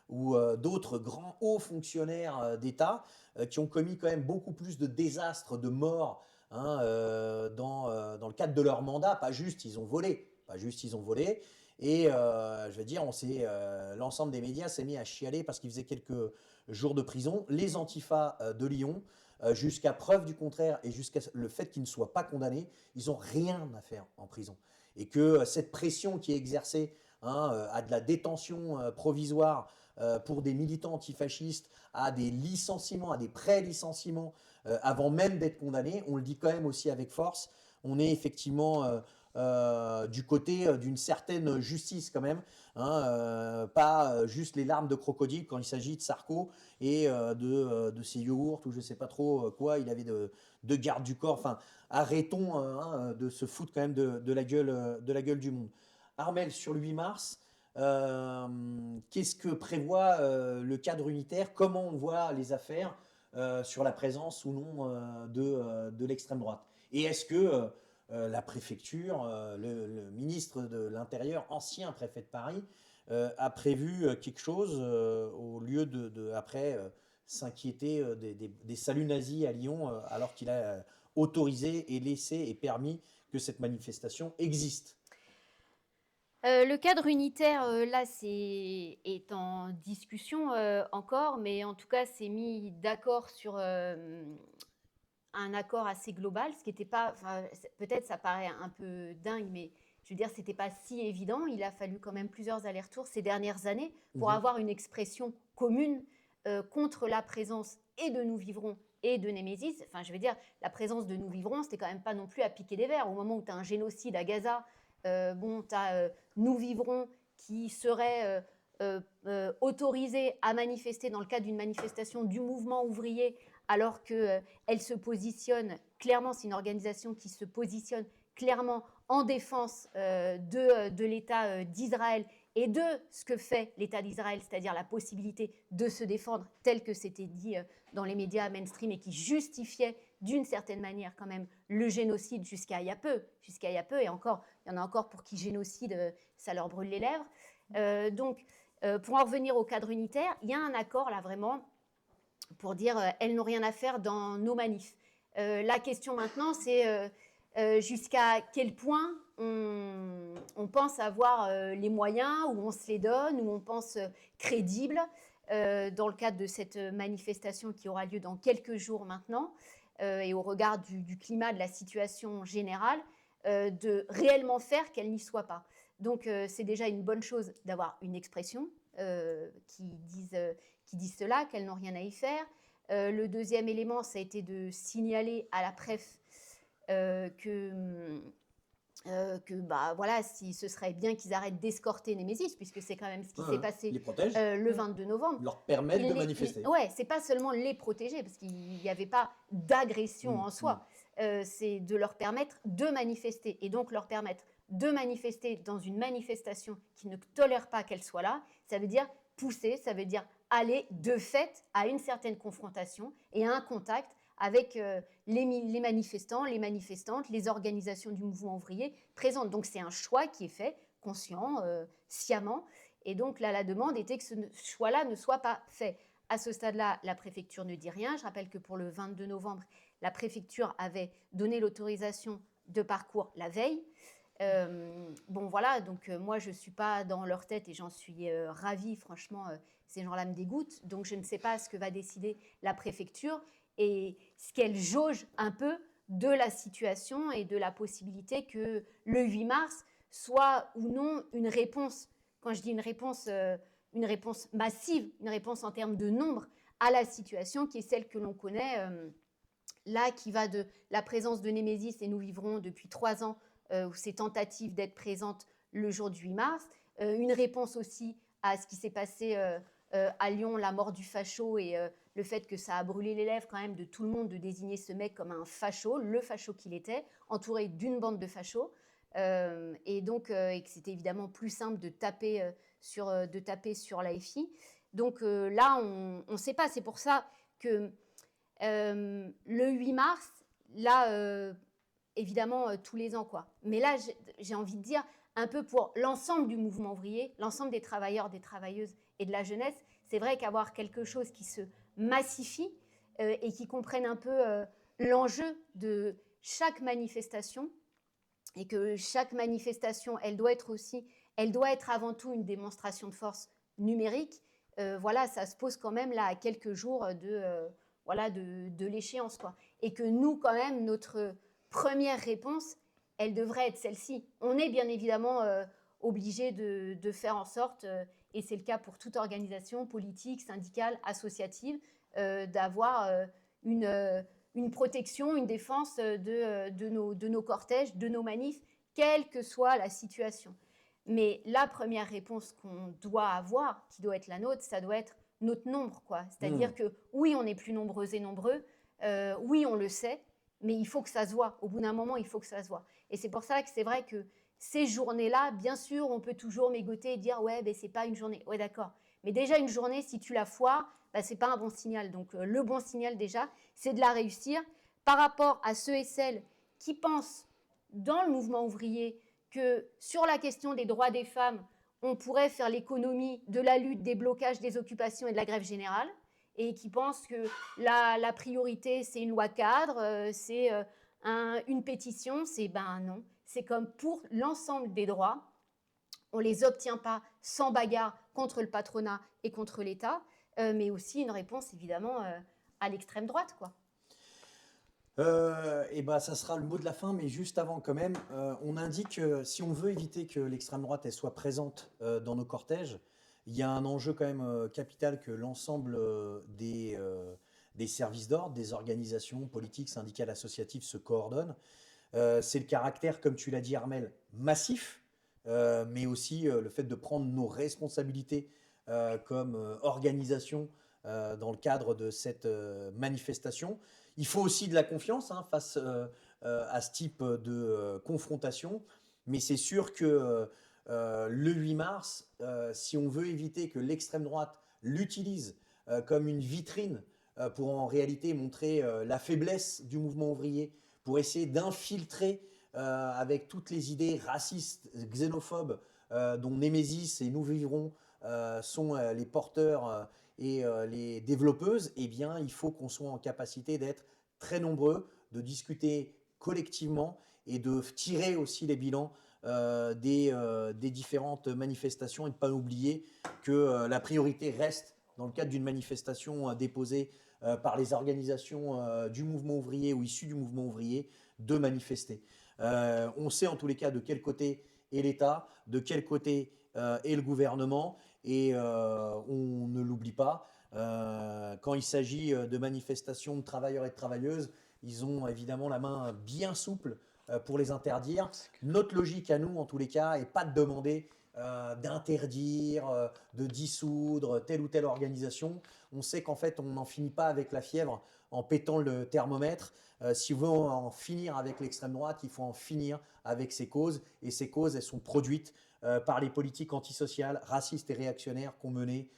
ou d'autres grands hauts fonctionnaires d'État qui ont commis quand même beaucoup plus de désastres, de morts dans le cadre de leur mandat. Pas juste ils ont volé. Et je veux dire, l'ensemble des médias s'est mis à chialer parce qu'ils faisaient quelques jours de prison. Les antifas de Lyon, jusqu'à preuve du contraire et jusqu'à le fait qu'ils ne soient pas condamnés, ils n'ont rien à faire en prison. Et que cette pression qui est exercée à de la détention provisoire pour des militants antifascistes, à des licenciements, à des pré-licenciements avant même d'être condamnés, on le dit quand même aussi avec force, on est effectivement du côté d'une certaine justice quand même, pas juste les larmes de crocodile quand il s'agit de Sarko et de ses yogourts ou je sais pas trop quoi, il avait de garde du corps. Enfin, arrêtons de se foutre quand même de la gueule du monde. Armelle, sur le 8 mars, Qu'est-ce que prévoit le cadre unitaire? Comment on voit les affaires sur la présence ou non de l'extrême droite? Et est-ce que la préfecture, le ministre de l'Intérieur, ancien préfet de Paris, a prévu quelque chose au lieu après s'inquiéter des saluts nazis à Lyon alors qu'il a autorisé et laissé et permis que cette manifestation existe? Le cadre unitaire, là, est en discussion encore, mais en tout cas, c'est mis d'accord sur un accord assez global, ce qui n'était pas, enfin, peut-être ça paraît un peu dingue, mais je veux dire, c'était pas si évident. Il a fallu quand même plusieurs allers-retours ces dernières années pour avoir une expression commune contre la présence et de Nous Vivrons et de Némésis. Enfin, je veux dire, la présence de Nous Vivrons, c'était quand même pas non plus à piquer des verres. Au moment où tu as un génocide à Gaza, bon, tu as Nous Vivrons qui serait autorisé à manifester dans le cadre d'une manifestation du mouvement ouvrier, alors qu'elle se positionne clairement, c'est une organisation qui se positionne clairement en défense de l'État d'Israël et de ce que fait l'État d'Israël, c'est-à-dire la possibilité de se défendre, tel que c'était dit dans les médias mainstream et qui justifiait d'une certaine manière quand même le génocide jusqu'à il y a peu, et encore, il y en a encore pour qui génocide, ça leur brûle les lèvres. Donc, pour en revenir au cadre unitaire, il y a un accord là vraiment pour dire elles n'ont rien à faire dans nos manifs. La question maintenant, c'est jusqu'à quel point on pense avoir les moyens, où on se les donne, où on pense crédible dans le cadre de cette manifestation qui aura lieu dans quelques jours maintenant, et au regard du climat, de la situation générale, de réellement faire qu'elle n'y soit pas. Donc c'est déjà une bonne chose d'avoir une expression qui disent cela, qu'elles n'ont rien à y faire. Le deuxième élément, ça a été de signaler à la préf que bah, voilà, si ce serait bien qu'ils arrêtent d'escorter Némésis, puisque c'est quand même ce qui s'est passé le 22 novembre. Leur permettre de manifester. Ouais, c'est pas seulement les protéger, parce qu'il n'y avait pas d'agression en soi. C'est de leur permettre de manifester, et donc leur permettre de manifester dans une manifestation qui ne tolère pas qu'elle soit là. Ça veut dire pousser, ça veut dire aller de fait à une certaine confrontation et à un contact avec les manifestants, les manifestantes, les organisations du mouvement ouvrier présentes. Donc c'est un choix qui est fait, conscient, sciemment. Et donc là, la demande était que ce choix-là ne soit pas fait. À ce stade-là, la préfecture ne dit rien. Je rappelle que pour le 22 novembre, la préfecture avait donné l'autorisation de parcours la veille. Bon voilà, donc moi je ne suis pas dans leur tête et j'en suis ravie, franchement, ces gens-là me dégoûtent. Donc je ne sais pas ce que va décider la préfecture et ce qu'elle jauge un peu de la situation et de la possibilité que le 8 mars soit ou non une réponse. Quand je dis une réponse massive, une réponse en termes de nombre à la situation qui est celle que l'on connaît là, qui va de la présence de Némésis et Nous Vivrons depuis 3 ans, ou ces tentatives d'être présentes le jour du 8 mars. Une réponse aussi à ce qui s'est passé à Lyon, la mort du facho et le fait que ça a brûlé les lèvres quand même de tout le monde de désigner ce mec comme un facho, le facho qu'il était, entouré d'une bande de fachos. Et donc, et que c'était évidemment plus simple de taper sur l'AFI. Donc là, on ne sait pas. C'est pour ça que le 8 mars, là, évidemment, tous les ans, quoi. Mais là, j'ai envie de dire, un peu pour l'ensemble du mouvement ouvrier, l'ensemble des travailleurs, des travailleuses et de la jeunesse, c'est vrai qu'avoir quelque chose qui se massifie et qui comprenne un peu l'enjeu de chaque manifestation, et que chaque manifestation, elle doit être avant tout une démonstration de force numérique. Voilà, ça se pose quand même là à quelques jours de l'échéance, quoi. Et que nous, quand même, notre première réponse, elle devrait être celle-ci. On est bien évidemment obligé de faire en sorte, et c'est le cas pour toute organisation politique, syndicale, associative, d'avoir une protection, une défense de nos cortèges, de nos manifs, quelle que soit la situation. Mais la première réponse qu'on doit avoir, qui doit être la nôtre, ça doit être notre nombre, quoi. C'est-à-dire que oui, on est plus nombreux et nombreux, oui, on le sait, mais il faut que ça se voit. Au bout d'un moment, il faut que ça se voit. Et c'est pour ça que c'est vrai que ces journées-là, bien sûr, on peut toujours mégoter et dire « ouais, ben, c'est pas une journée ». Ouais, d'accord. Mais déjà, une journée, si tu la foires, ben, c'est pas un bon signal. Donc, le bon signal, déjà, c'est de la réussir par rapport à ceux et celles qui pensent dans le mouvement ouvrier que sur la question des droits des femmes, on pourrait faire l'économie de la lutte, des blocages, des occupations et de la grève générale, et qui pensent que la priorité, c'est une loi cadre, c'est une pétition, c'est ben non. C'est comme pour l'ensemble des droits, on ne les obtient pas sans bagarre contre le patronat et contre l'État, mais aussi une réponse évidemment à l'extrême droite, quoi. Et bah, ça sera le mot de la fin, mais juste avant quand même, on indique si on veut éviter que l'extrême droite elle soit présente dans nos cortèges, il y a un enjeu quand même capital que l'ensemble des services d'ordre, des organisations politiques, syndicales, associatives se coordonnent. C'est le caractère, comme tu l'as dit Armel, massif, mais aussi le fait de prendre nos responsabilités comme organisation dans le cadre de cette manifestation. Il faut aussi de la confiance face à ce type de confrontation, mais c'est sûr que le 8 mars, si on veut éviter que l'extrême droite l'utilise comme une vitrine pour en réalité montrer la faiblesse du mouvement ouvrier, pour essayer d'infiltrer avec toutes les idées racistes, xénophobes dont Némésis et Nous Vivrons sont les porteurs et les développeuses, eh bien, il faut qu'on soit en capacité d'être très nombreux, de discuter collectivement et de tirer aussi les bilans des différentes manifestations et de ne pas oublier que la priorité reste, dans le cadre d'une manifestation déposée par les organisations du mouvement ouvrier ou issues du mouvement ouvrier, de manifester. On sait en tous les cas de quel côté est l'État, de quel côté est le gouvernement, et on ne l'oublie pas. Quand il s'agit de manifestations de travailleurs et de travailleuses, ils ont évidemment la main bien souple pour les interdire. Notre logique à nous, en tous les cas, n'est pas de demander d'interdire, de dissoudre telle ou telle organisation. On sait qu'en fait, on n'en finit pas avec la fièvre en pétant le thermomètre. Si on veut en finir avec l'extrême droite, il faut en finir avec ces causes. Et ces causes, elles sont produites par les politiques antisociales, racistes et réactionnaires qu'ont menées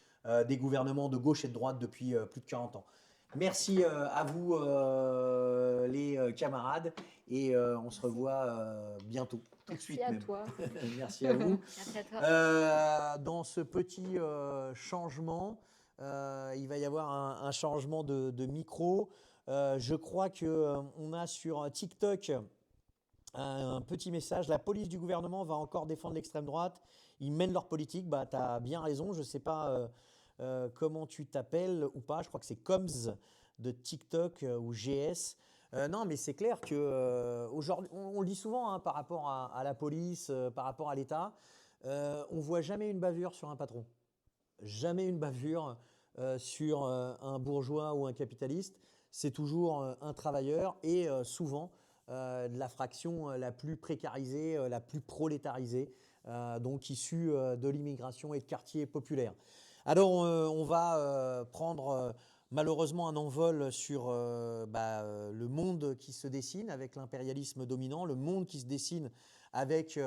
des gouvernements de gauche et de droite depuis plus de 40 ans. Merci à vous, les camarades, et on se revoit bientôt. Tout de suite Merci à même. toi. Merci à vous. Merci à toi. Dans ce petit changement, il va y avoir un changement de micro. Je crois qu'on a sur TikTok un petit message. La police du gouvernement va encore défendre l'extrême droite. Ils mènent leur politique. Bah, tu as bien raison. Je ne sais pas comment tu t'appelles ou pas. Je crois que c'est Coms de TikTok ou GS. Non, mais c'est clair que aujourd'hui, on le dit souvent par rapport à la police, par rapport à l'État, on voit jamais une bavure sur un patron, jamais une bavure sur un bourgeois ou un capitaliste. C'est toujours un travailleur et souvent la fraction la plus précarisée, la plus prolétarisée, donc issue de l'immigration et de quartiers populaires. Alors on va prendre malheureusement un envol sur le monde qui se dessine avec l'impérialisme dominant, le monde qui se dessine avec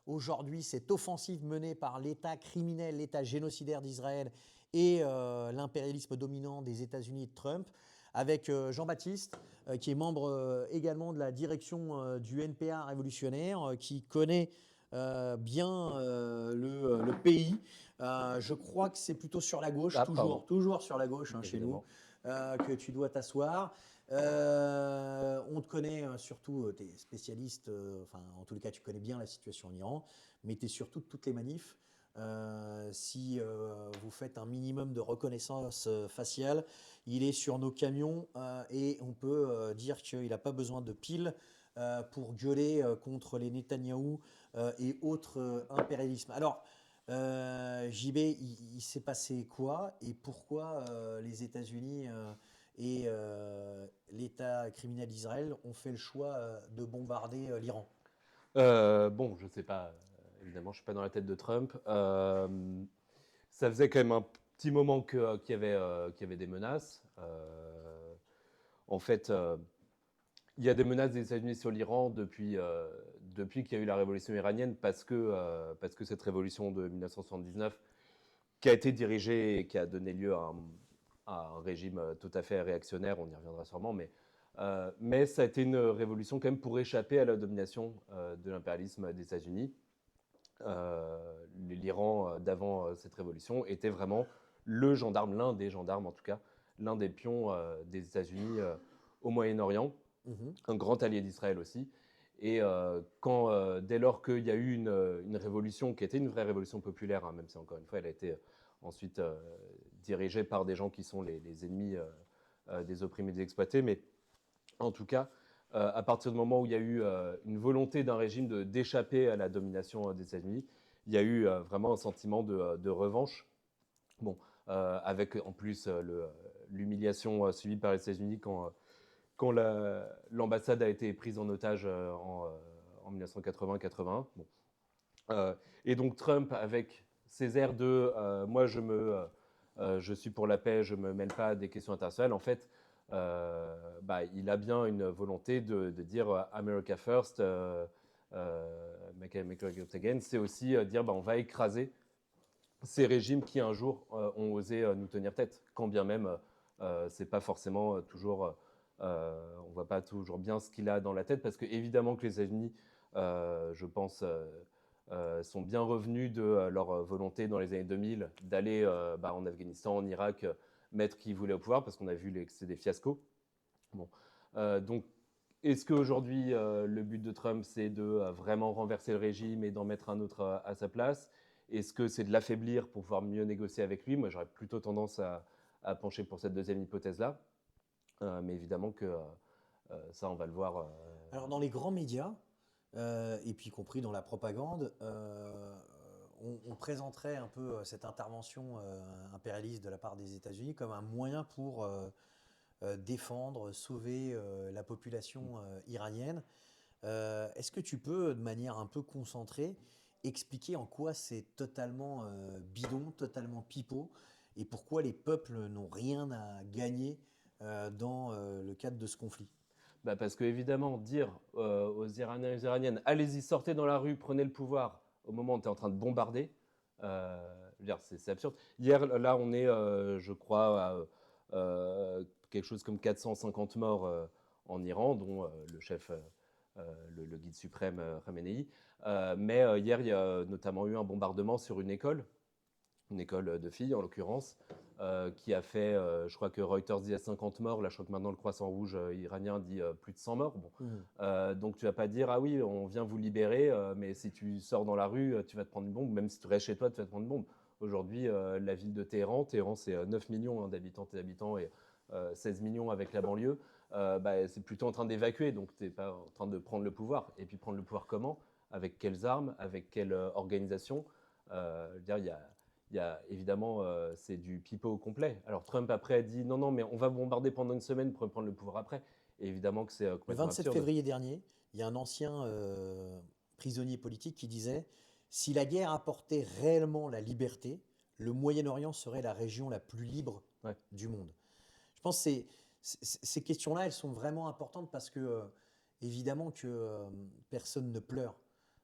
aujourd'hui cette offensive menée par l'État criminel, l'État génocidaire d'Israël et l'impérialisme dominant des États-Unis de Trump, avec Jean-Baptiste, qui est membre également de la direction du NPA révolutionnaire, qui connaît bien le pays. Je crois que c'est plutôt sur la gauche, toujours sur la gauche chez nous, que tu dois t'asseoir. On te connaît surtout, tu es spécialiste, en tous les cas tu connais bien la situation en Iran, mais tu es surtout de toutes les manifs. Si vous faites un minimum de reconnaissance faciale, il est sur nos camions et on peut dire qu'il n'a pas besoin de piles pour gueuler contre les Netanyahou et autres impérialismes. Alors, JB, il s'est passé quoi et pourquoi les États-Unis et l'État criminel d'Israël ont fait le choix de bombarder l'Iran? Bon, je ne sais pas. Évidemment, je ne suis pas dans la tête de Trump. Ça faisait quand même un petit moment qu'il y avait des menaces. En fait, il y a des menaces des États-Unis sur l'Iran depuis depuis qu'il y a eu la révolution iranienne, parce que cette révolution de 1979, qui a été dirigée et qui a donné lieu à un régime tout à fait réactionnaire, on y reviendra sûrement, mais ça a été une révolution quand même pour échapper à la domination de l'impérialisme des États-Unis. L'Iran d'avant cette révolution était vraiment le gendarme, l'un des gendarmes en tout cas, l'un des pions des États-Unis au Moyen-Orient, un grand allié d'Israël aussi. Et dès lors qu'il y a eu une révolution qui était une vraie révolution populaire, hein, même si encore une fois elle a été ensuite dirigée par des gens qui sont les ennemis des opprimés et des exploités, mais en tout cas, à partir du moment où il y a eu une volonté d'un régime d'échapper à la domination des États-Unis, il y a eu vraiment un sentiment de revanche. Bon, avec en plus l'humiliation subie par les États-Unis quand l'ambassade a été prise en otage en 1980-81. Bon. Et donc Trump, avec ses airs de moi je suis pour la paix, je ne me mêle pas des questions internationales, en fait, il a bien une volonté de dire America first, make America great again. C'est aussi dire on va écraser ces régimes qui un jour ont osé nous tenir tête, quand bien même c'est pas forcément toujours, on voit pas toujours bien ce qu'il a dans la tête, parce que évidemment que les États-Unis, je pense, sont bien revenus de leur volonté dans les années 2000 d'aller en Afghanistan, en Irak, mettre qui voulait au pouvoir, parce qu'on a vu que c'est des fiascos. Bon. Donc, est-ce qu'aujourd'hui, le but de Trump, c'est de vraiment renverser le régime et d'en mettre un autre à sa place? Est-ce que c'est de l'affaiblir pour pouvoir mieux négocier avec lui? Moi, j'aurais plutôt tendance à pencher pour cette deuxième hypothèse-là. Mais évidemment que ça, on va le voir. Alors, dans les grands médias, et puis y compris dans la propagande, on présenterait un peu cette intervention impérialiste de la part des États-Unis comme un moyen pour défendre, sauver la population iranienne. Est-ce que tu peux, de manière un peu concentrée, expliquer en quoi c'est totalement bidon, totalement pipeau, et pourquoi les peuples n'ont rien à gagner dans le cadre de ce conflit? Parce que évidemment, dire aux Iraniens et aux Iraniennes, allez-y, sortez dans la rue, prenez le pouvoir, au moment où tu es en train de bombarder, c'est absurde. Hier, là, on est, je crois, à quelque chose comme 450 morts en Iran, dont le chef, le guide suprême Khamenei. Mais hier, il y a notamment eu un bombardement sur une école de filles en l'occurrence, qui a fait, je crois que Reuters dit à 50 morts, là je crois que maintenant le Croissant Rouge iranien dit plus de 100 morts. Bon. Donc tu vas pas dire, ah oui, on vient vous libérer, mais si tu sors dans la rue, tu vas te prendre une bombe, même si tu restes chez toi, tu vas te prendre une bombe. Aujourd'hui, la ville de Téhéran c'est 9 millions d'habitantes et d'habitants et 16 millions avec la banlieue, c'est plutôt en train d'évacuer, donc tu n'es pas en train de prendre le pouvoir. Et puis prendre le pouvoir comment? Avec quelles armes? Avec quelle organisation? Il y a évidemment, c'est du pipeau complet. Alors Trump après a dit non, mais on va bombarder pendant une semaine pour prendre le pouvoir après. Et évidemment que c'est Le complètement 27 absurde. février dernier, il y a un ancien prisonnier politique qui disait « Si la guerre apportait réellement la liberté, le Moyen-Orient serait la région la plus libre du monde. » Je pense que ces questions-là, elles sont vraiment importantes parce que, évidemment, que personne ne pleure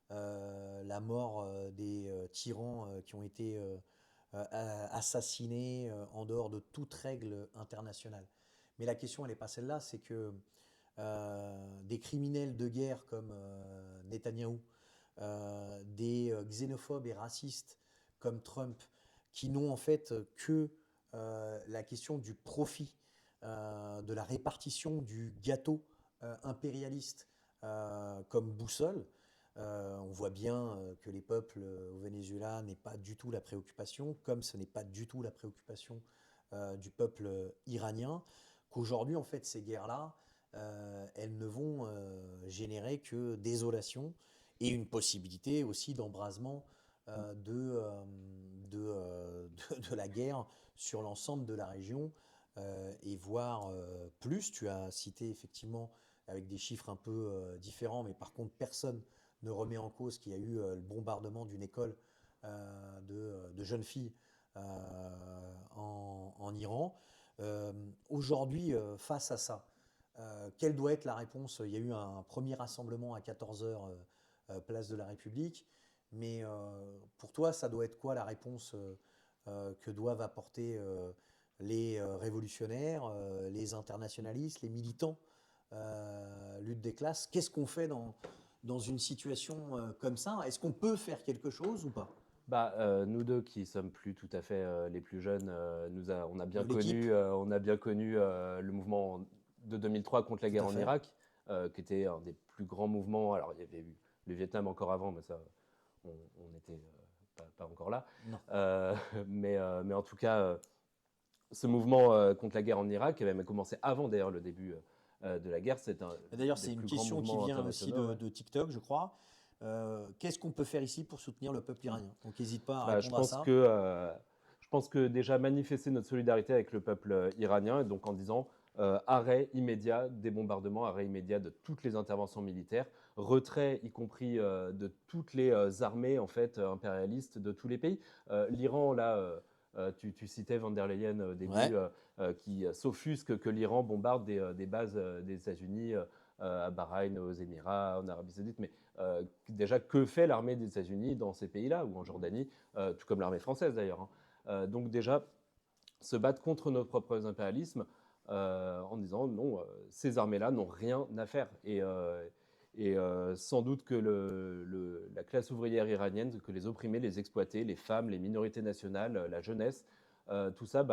la mort des tyrans qui ont été assassinés en dehors de toute règle internationale. Mais la question, elle n'est pas celle-là, c'est que des criminels de guerre comme Netanyahou, des xénophobes et racistes comme Trump, qui n'ont en fait que la question du profit, de la répartition du gâteau impérialiste comme boussole. On voit bien que les peuples au Venezuela n'est pas du tout la préoccupation, comme ce n'est pas du tout la préoccupation du peuple iranien, qu'aujourd'hui, en fait, ces guerres-là, elles ne vont générer que désolation et une possibilité aussi d'embrasement de la guerre sur l'ensemble de la région et voire plus. Tu as cité effectivement avec des chiffres un peu différents, mais par contre, personne ne remet en cause qu'il y a eu le bombardement d'une école de jeunes filles en Iran. Aujourd'hui, face à ça, quelle doit être la réponse? Il y a eu un premier rassemblement à 14h place de la République. Mais pour toi, ça doit être quoi la réponse que doivent apporter les révolutionnaires, les internationalistes, les militants, lutte des classes? Qu'est-ce qu'on fait dans une situation comme ça? Est-ce qu'on peut faire quelque chose ou pas? Nous deux qui sommes plus tout à fait les plus jeunes, on L'équipe. on a bien connu le mouvement de 2003 contre la Tout à guerre en fait. Irak, qui était un des plus grands mouvements. Alors il y avait eu le Vietnam encore avant, mais ça, on n'était pas encore là. Non. Mais en tout cas, ce mouvement contre la guerre en Irak, qui avait même commencé avant d'ailleurs le début de la guerre, c'est un D'ailleurs, des c'est une plus grands question qui mouvements vient aussi internationaux. Ouais. de TikTok, je crois. Qu'est-ce qu'on peut faire ici pour soutenir le peuple iranien? Donc, n'hésite pas à Bah, répondre à ça. je pense que déjà manifester notre solidarité avec le peuple iranien, et donc en disant arrêt immédiat des bombardements, arrêt immédiat de toutes les interventions militaires, retrait y compris de toutes les armées en fait impérialistes de tous les pays. L'Iran, là, tu citais Van der Leyen au début, Ouais. qui s'offusque que l'Iran bombarde des bases des États-Unis à Bahreïn, aux Émirats, en Arabie Saoudite, mais déjà, que fait l'armée des États-Unis dans ces pays-là, ou en Jordanie, tout comme l'armée française d'ailleurs, hein. Donc déjà, se battre contre nos propres impérialismes en disant non, ces armées-là n'ont rien à faire. Et sans doute que la classe ouvrière iranienne, que les opprimés, les exploités, les femmes, les minorités nationales, la jeunesse, tout ça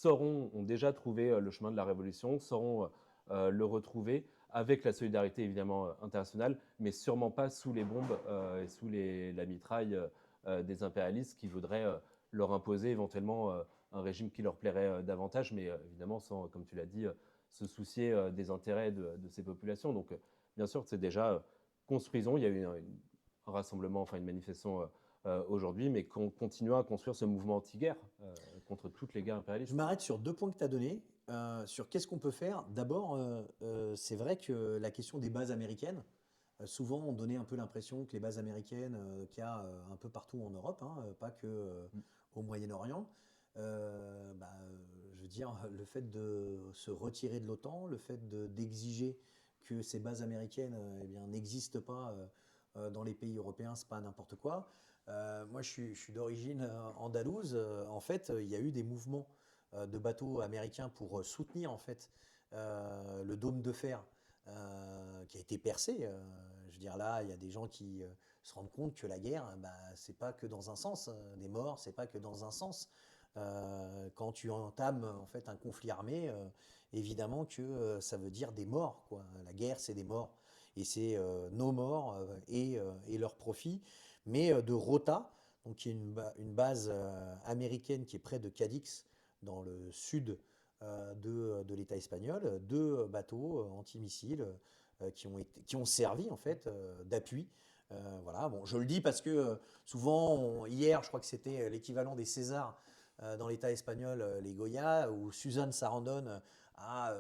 ont déjà trouvé le chemin de la révolution, sauront le retrouver avec la solidarité évidemment internationale, mais sûrement pas sous les bombes et sous la mitraille des impérialistes qui voudraient leur imposer éventuellement un régime qui leur plairait davantage, mais évidemment sans, comme tu l'as dit, se soucier des intérêts de ces populations. Donc bien sûr, c'est déjà construisons. Il y a eu un rassemblement, enfin une manifestation aujourd'hui, mais continuons à construire ce mouvement anti-guerre contre toutes les guerres Je impérialistes. m'arrête sur 2 points que tu as donnés, sur qu'est-ce qu'on peut faire. D'abord, c'est vrai que la question des bases américaines, souvent on donnait un peu l'impression que les bases américaines qu'il y a un peu partout en Europe, hein, pas que au Moyen-Orient, je veux dire, le fait de se retirer de l'OTAN, le fait d'exiger que ces bases américaines eh bien, n'existent pas dans les pays européens, c'est pas n'importe quoi. Moi, je suis d'origine andalouse. En fait, il y a eu des mouvements de bateaux américains pour soutenir en fait le dôme de fer qui a été percé. Je veux dire, là, il y a des gens qui se rendent compte que la guerre, c'est pas que dans un sens. Des morts, c'est pas que dans un sens. Quand tu entames en fait un conflit armé, évidemment que ça veut dire des morts, quoi. La guerre, c'est des morts. Et c'est nos morts et leurs profits. Mais de Rota, donc qui est une base américaine qui est près de Cadix, dans le sud de l'État espagnol, 2 bateaux antimissiles qui ont servi en fait d'appui. Voilà, bon, je le dis parce que souvent, hier, je crois que c'était l'équivalent des Césars dans l'État espagnol, les Goya, où Suzanne Sarandon a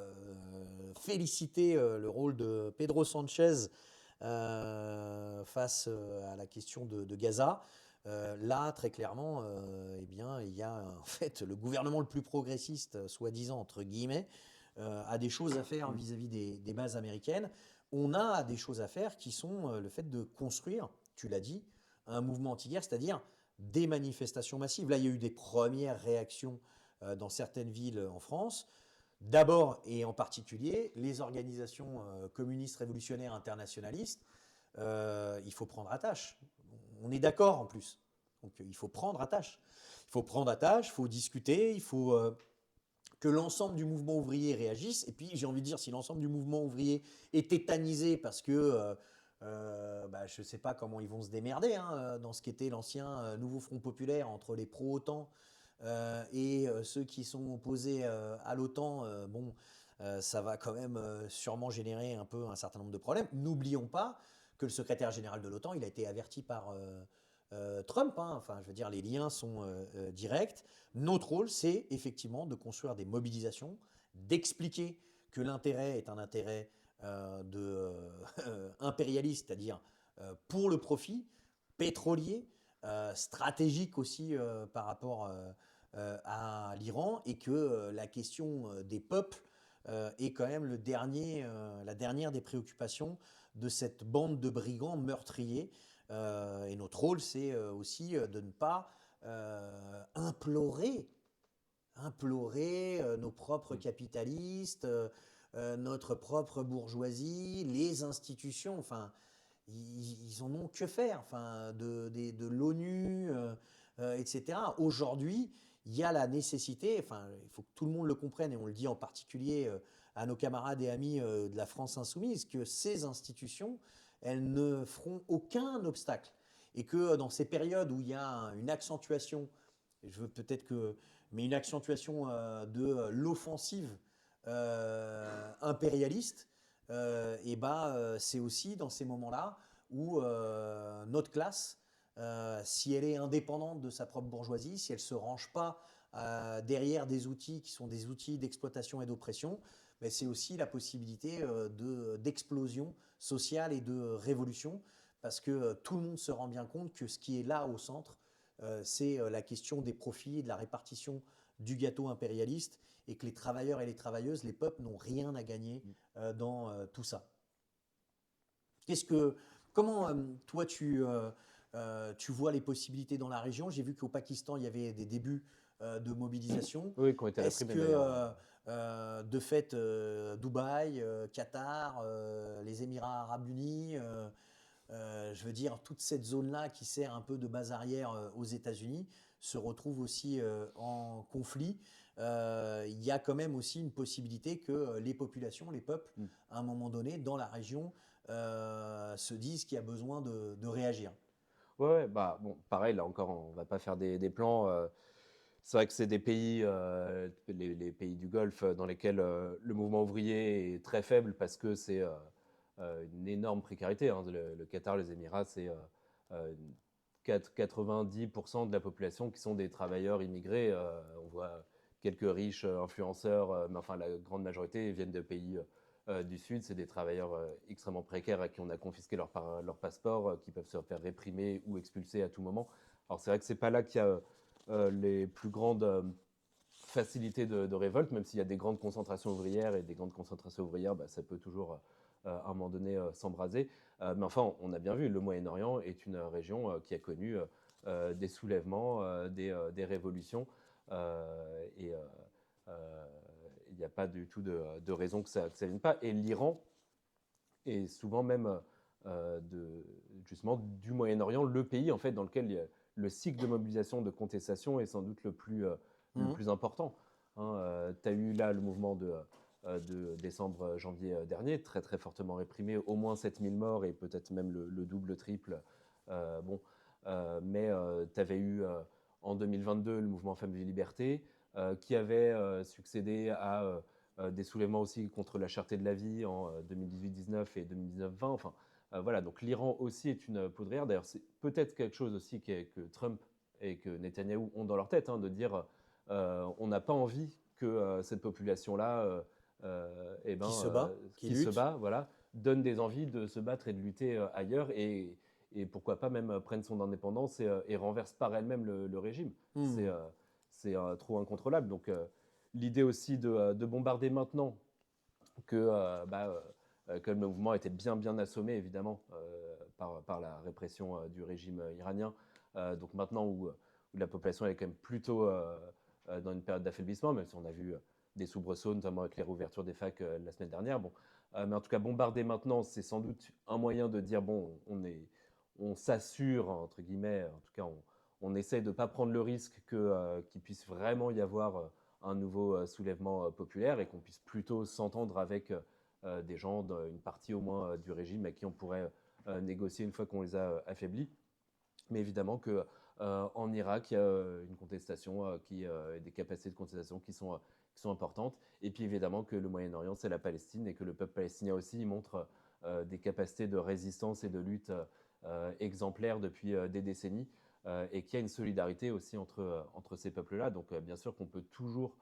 félicité le rôle de Pedro Sanchez face à la question de Gaza. Là, très clairement, eh bien, il y a en fait le gouvernement le plus progressiste, soi-disant entre guillemets, a des choses à faire vis-à-vis des bases américaines. On a des choses à faire qui sont le fait de construire, tu l'as dit, un mouvement anti-guerre, c'est-à-dire des manifestations massives. Là, il y a eu des premières réactions dans certaines villes en France. D'abord et en particulier, les organisations communistes révolutionnaires internationalistes, il faut prendre à tâche. On est d'accord en plus. Donc il faut prendre à tâche. Il faut prendre à tâche, il faut discuter, il faut que l'ensemble du mouvement ouvrier réagisse. Et puis j'ai envie de dire, si l'ensemble du mouvement ouvrier est tétanisé parce que je ne sais pas comment ils vont se démerder hein, dans ce qu'était l'ancien Nouveau Front Populaire entre les pro-OTAN et ceux qui sont opposés à l'OTAN, ça va quand même sûrement générer un peu un certain nombre de problèmes. N'oublions pas que le secrétaire général de l'OTAN, il a été averti par Trump. Hein. Enfin, je veux dire, les liens sont directs. Notre rôle, c'est effectivement de construire des mobilisations, d'expliquer que l'intérêt est un intérêt impérialiste, c'est-à-dire pour le profit, pétrolier, stratégique aussi par rapport à l'Iran, et que la question des peuples est quand même la dernière des préoccupations de cette bande de brigands meurtriers. Et notre rôle, c'est aussi de ne pas implorer nos propres capitalistes, notre propre bourgeoisie, les institutions. Enfin, ils en ont que faire. Enfin, de l'ONU, etc. Aujourd'hui, il y a la nécessité. Enfin, il faut que tout le monde le comprenne, et on le dit en particulier à nos camarades et amis de la France insoumise, que ces institutions, elles ne feront aucun obstacle. Et que dans ces périodes où il y a une accentuation, je veux peut-être que, mais une accentuation de l'offensive impérialiste, et c'est aussi dans ces moments-là où notre classe, si elle est indépendante de sa propre bourgeoisie, si elle ne se range pas derrière des outils qui sont des outils d'exploitation et d'oppression, ben c'est aussi la possibilité d'explosion sociale et de révolution, parce que tout le monde se rend bien compte que ce qui est là au centre, c'est la question des profits et de la répartition du gâteau impérialiste, et que les travailleurs et les travailleuses, les peuples n'ont rien à gagner dans tout ça. Comment toi tu vois les possibilités dans la région? J'ai vu qu'au Pakistan, il y avait des débuts de mobilisation. Oui, qui ont été Est-ce réprimés que d'ailleurs. de fait, Dubaï, Qatar, les Émirats arabes unis, je veux dire, toute cette zone-là qui sert un peu de base arrière aux États-Unis se retrouve aussi en conflit. Il y a quand même aussi une possibilité que les populations, les peuples, à un moment donné, dans la région, se disent qu'il y a besoin de réagir. Ouais, bah bon, pareil, là encore, on va pas faire des plans. C'est vrai que c'est des pays, les pays du Golfe, dans lesquels le mouvement ouvrier est très faible parce que c'est une énorme précarité, hein. Le Qatar, les Émirats, c'est 90% de la population qui sont des travailleurs immigrés. On voit quelques riches influenceurs, mais enfin la grande majorité viennent de pays du Sud. C'est des travailleurs extrêmement précaires à qui on a confisqué leur passeport, qui peuvent se faire réprimer ou expulser à tout moment. Alors c'est vrai que c'est pas là qu'il y a les plus grandes facilités de révolte, même s'il y a des grandes concentrations ouvrières, et des grandes concentrations ouvrières, bah, ça peut toujours à un moment donné s'embraser. Mais enfin, on a bien vu, le Moyen-Orient est une région qui a connu des soulèvements, des révolutions, et il n'y a pas du tout de raison que ça ne vienne pas. Et l'Iran est souvent même justement du Moyen-Orient le pays en fait dans lequel le cycle de mobilisation, de contestation est sans doute le plus important. Hein. Tu as eu là le mouvement de décembre, janvier dernier, très très fortement réprimé, au moins 7000 morts et peut-être même le double, triple. Bon, mais tu avais eu en 2022 le mouvement Femmes et Liberté, qui avait succédé à des soulèvements aussi contre la cherté de la vie en 2018-19 et 2019-20. Enfin, voilà, donc l'Iran aussi est une poudrière. D'ailleurs, c'est peut-être quelque chose aussi que Trump et que Netanyahou ont dans leur tête, hein, de dire on n'a pas envie que cette population-là, Qui se bat, qui qui se lutte. bat, voilà, donne des envies de se battre et de lutter ailleurs, et pourquoi pas même prenne son indépendance et renverse par elle-même le régime. C'est trop incontrôlable. Donc l'idée aussi de bombarder maintenant que le mouvement était bien assommé, évidemment, par la répression du régime iranien. Donc maintenant où la population est quand même plutôt dans une période d'affaiblissement, même si on a vu des soubresauts, notamment avec les réouvertures des facs la semaine dernière. Bon, mais en tout cas, bombarder maintenant, c'est sans doute un moyen de dire, bon, on s'assure, entre guillemets, en tout cas, on essaie de ne pas prendre le risque qu'il puisse vraiment y avoir un nouveau soulèvement populaire, et qu'on puisse plutôt s'entendre avec des gens, une partie au moins du régime, avec qui on pourrait négocier une fois qu'on les a affaiblis. Mais évidemment qu'en Irak, il y a une contestation, des capacités de contestation qui sont importantes. Et puis évidemment que le Moyen-Orient, c'est la Palestine, et que le peuple palestinien aussi montre des capacités de résistance et de lutte exemplaires depuis des décennies, et qu'il y a une solidarité aussi entre ces peuples-là. Donc bien sûr qu'on peut toujours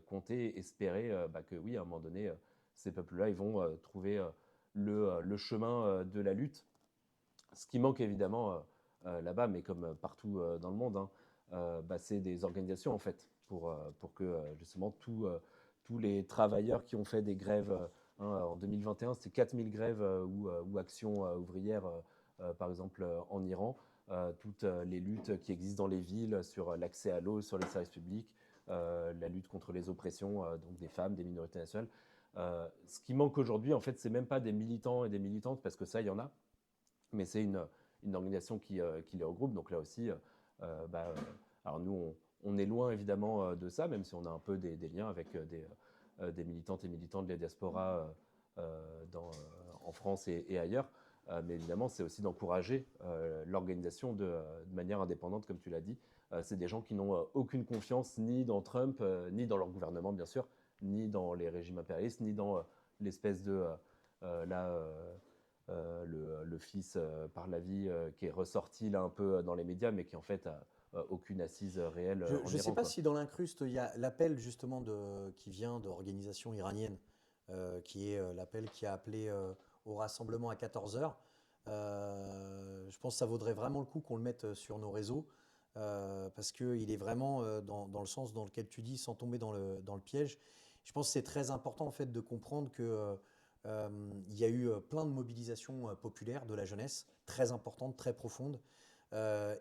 compter, espérer que oui, à un moment donné, ces peuples-là, ils vont trouver le chemin de la lutte. Ce qui manque évidemment là-bas, mais comme partout dans le monde, hein, c'est des organisations en fait, pour que justement tous les travailleurs qui ont fait des grèves En 2021, c'était 4000 grèves ou actions ouvrières, par exemple en Iran. Toutes les luttes qui existent dans les villes sur l'accès à l'eau, sur les services publics, la lutte contre les oppressions donc des femmes, des minorités nationales. Ce qui manque aujourd'hui, en fait, c'est même pas des militants et des militantes, parce que ça, il y en a, mais c'est une organisation qui les regroupe. Donc là aussi, alors nous, on est loin évidemment de ça, même si on a un peu des liens avec des militantes et militants de la diaspora en France et ailleurs. Mais évidemment, c'est aussi d'encourager l'organisation de manière indépendante, comme tu l'as dit. C'est des gens qui n'ont aucune confiance ni dans Trump, ni dans leur gouvernement, bien sûr, ni dans les régimes impérialistes, ni dans l'espèce de le fils par la vie qui est ressorti là un peu dans les médias, mais qui en fait a aucune assise réelle en Je ne sais Iran, pas quoi. si dans l'incruste, il y a l'appel justement qui vient d'organisations iraniennes, qui est l'appel qui a appelé au rassemblement à 14 heures. Je pense que ça vaudrait vraiment le coup qu'on le mette sur nos réseaux, parce qu'il est vraiment dans le sens dans lequel tu dis, sans tomber dans le piège. Je pense que c'est très important en fait de comprendre que il y a eu plein de mobilisations populaires de la jeunesse, très importantes, très profondes,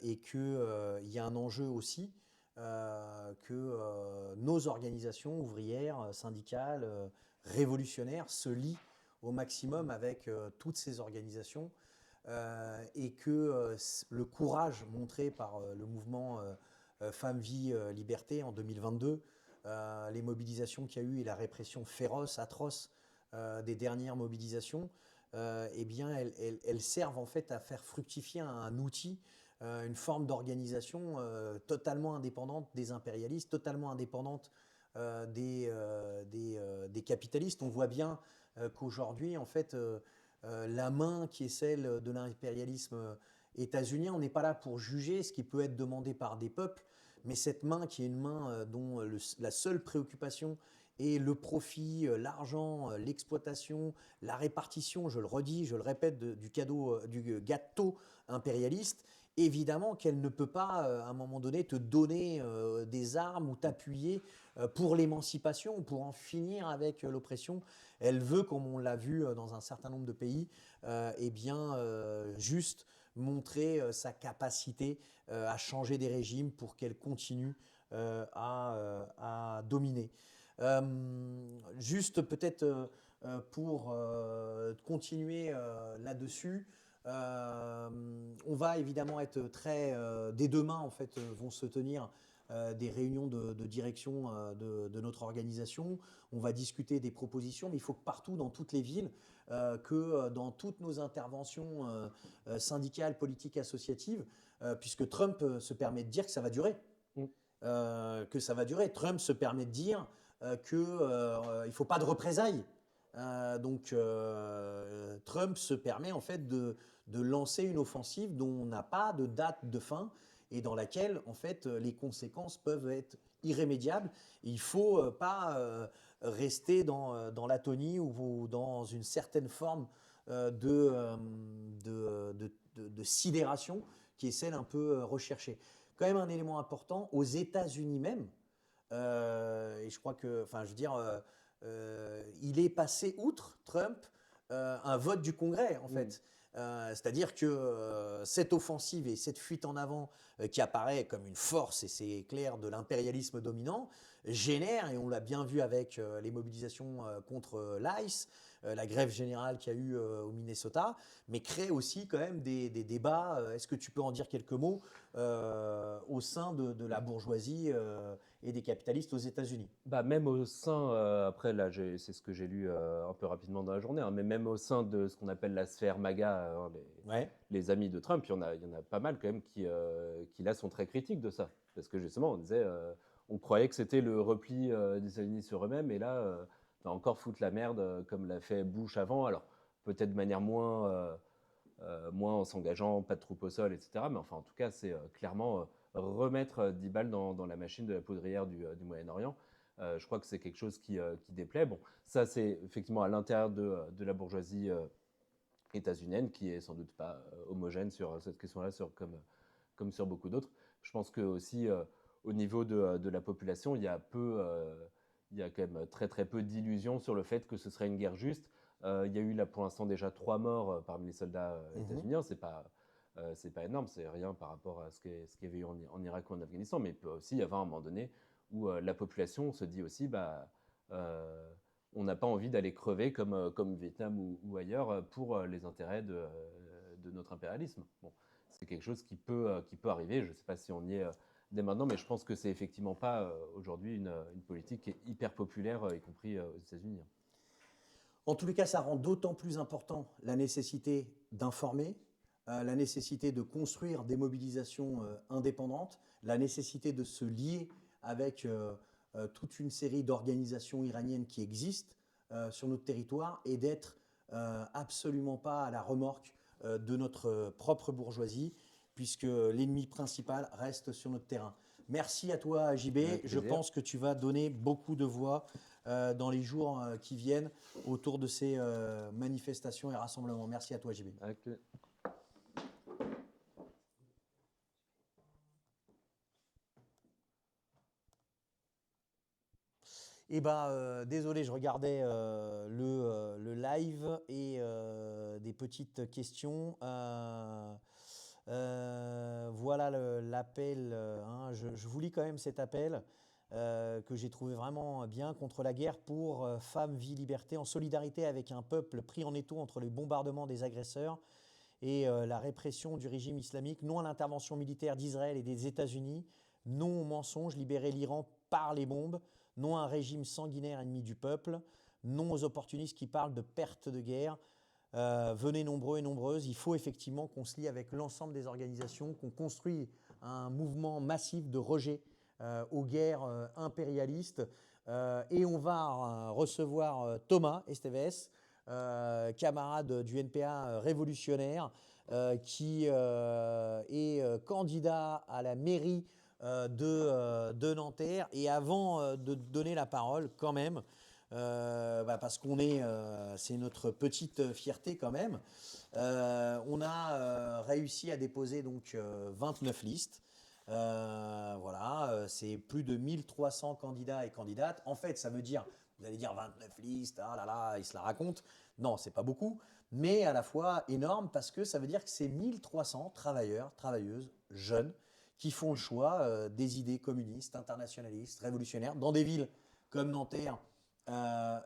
et qu'il y a un enjeu aussi que nos organisations ouvrières, syndicales, révolutionnaires se lient au maximum avec toutes ces organisations et que le courage montré par le mouvement Femmes, Vie, Liberté en 2022, les mobilisations qu'il y a eu et la répression féroce, atroce des dernières mobilisations, eh bien, elles servent en fait à faire fructifier un outil, une forme d'organisation totalement indépendante des impérialistes, totalement indépendante des capitalistes. On voit bien qu'aujourd'hui, en fait, la main qui est celle de l'impérialisme états-unien, on n'est pas là pour juger ce qui peut être demandé par des peuples, mais cette main qui est une main dont la seule préoccupation est le profit, l'argent, l'exploitation, la répartition, je le redis, je le répète, du gâteau impérialiste, évidemment qu'elle ne peut pas, à un moment donné, te donner des armes ou t'appuyer pour l'émancipation ou pour en finir avec l'oppression. Elle veut, comme on l'a vu dans un certain nombre de pays, eh bien, juste montrer sa capacité à changer des régimes pour qu'elle continue à dominer. Juste peut-être pour continuer là-dessus, on va évidemment être dès demain en fait vont se tenir des réunions de direction de notre organisation. On va discuter des propositions, mais il faut que partout, dans toutes les villes, que dans toutes nos interventions syndicales, politiques, associatives, puisque Trump se permet de dire que ça va durer. Que ça va durer. Trump se permet de dire qu'il ne faut pas de représailles. Donc Trump se permet en fait de lancer une offensive dont on n'a pas de date de fin et dans laquelle en fait les conséquences peuvent être irrémédiables. Il ne faut pas rester dans l'atonie ou dans une certaine forme de sidération qui est celle un peu recherchée. Quand même un élément important, aux États-Unis même, et je crois que, enfin je veux dire, il est passé outre Trump un vote du Congrès en fait. C'est-à-dire que cette offensive et cette fuite en avant qui apparaît comme une force, et c'est clair, de l'impérialisme dominant, génère, et on l'a bien vu avec les mobilisations contre l'ICE, la grève générale qu'il y a eu au Minnesota, mais crée aussi quand même des débats. Est-ce que tu peux en dire quelques mots au sein de la bourgeoisie et des capitalistes aux États-Unis? Même au sein, après là, c'est ce que j'ai lu un peu rapidement dans la journée, hein, mais même au sein de ce qu'on appelle la sphère MAGA, hein, Ouais. les amis de Trump, il y en a pas mal quand même qui là sont très critiques de ça. Parce que justement, on disait, on croyait que c'était le repli des États-Unis sur eux-mêmes, et là, on va encore foutre la merde comme l'a fait Bush avant. Alors, peut-être de manière moins en s'engageant, pas de troupes au sol, etc. Mais enfin, en tout cas, c'est clairement remettre 10 balles dans la machine de la poudrière du Moyen-Orient. Je crois que c'est quelque chose qui déplaît. Bon, ça, c'est effectivement à l'intérieur de la bourgeoisie états-unienne, qui est sans doute pas homogène sur cette question-là, comme sur beaucoup d'autres. Je pense que aussi, au niveau de la population, il y a il y a quand même très très peu d'illusions sur le fait que ce serait une guerre juste. Il y a eu là pour l'instant déjà 3 morts parmi les soldats états-uniens. C'est pas énorme, c'est rien par rapport à ce qu'il y avait eu en Irak ou en Afghanistan, mais il peut aussi y avoir un moment donné où la population se dit aussi on n'a pas envie d'aller crever comme Vietnam ou ailleurs pour les intérêts de notre impérialisme. Bon, c'est quelque chose qui peut arriver. Je ne sais pas si on y est dès maintenant, mais je pense que c'est effectivement pas aujourd'hui une politique qui est hyper populaire, y compris aux États-Unis. En tous les cas, ça rend d'autant plus important la nécessité d'informer, la nécessité de construire des mobilisations indépendantes, la nécessité de se lier avec toute une série d'organisations iraniennes qui existent sur notre territoire et d'être absolument pas à la remorque de notre propre bourgeoisie, puisque l'ennemi principal reste sur notre terrain. Merci à toi, JB. Je pense que tu vas donner beaucoup de voix dans les jours qui viennent autour de ces manifestations et rassemblements. Merci à toi, JB. Okay. Eh ben, désolé, je regardais le live et des petites questions. Voilà l'appel. Je vous lis quand même cet appel que j'ai trouvé vraiment bien contre la guerre pour femmes, vie, liberté, en solidarité avec un peuple pris en étau entre les bombardements des agresseurs et la répression du régime islamique. Non à l'intervention militaire d'Israël et des États-Unis. Non au mensonge, libérer l'Iran par les bombes. Non à un régime sanguinaire ennemi du peuple. Non aux opportunistes qui parlent de perte de guerre. Venez nombreux et nombreuses. Il faut effectivement qu'on se lie avec l'ensemble des organisations, qu'on construise un mouvement massif de rejet aux guerres impérialistes. Et on va recevoir Thomas Esteves, camarade du NPA révolutionnaire, qui est candidat à la mairie de Nanterre. Et avant de donner la parole, quand même, parce qu'on c'est notre petite fierté quand même, on a réussi à déposer donc 29 listes. Voilà, c'est plus de 1300 candidats et candidates. En fait, ça veut dire, vous allez dire 29 listes, ah là là, ils se la racontent. Non, c'est pas beaucoup, mais à la fois énorme parce que ça veut dire que c'est 1300 travailleurs, travailleuses, jeunes, qui font le choix des idées communistes, internationalistes, révolutionnaires, dans des villes comme Nanterre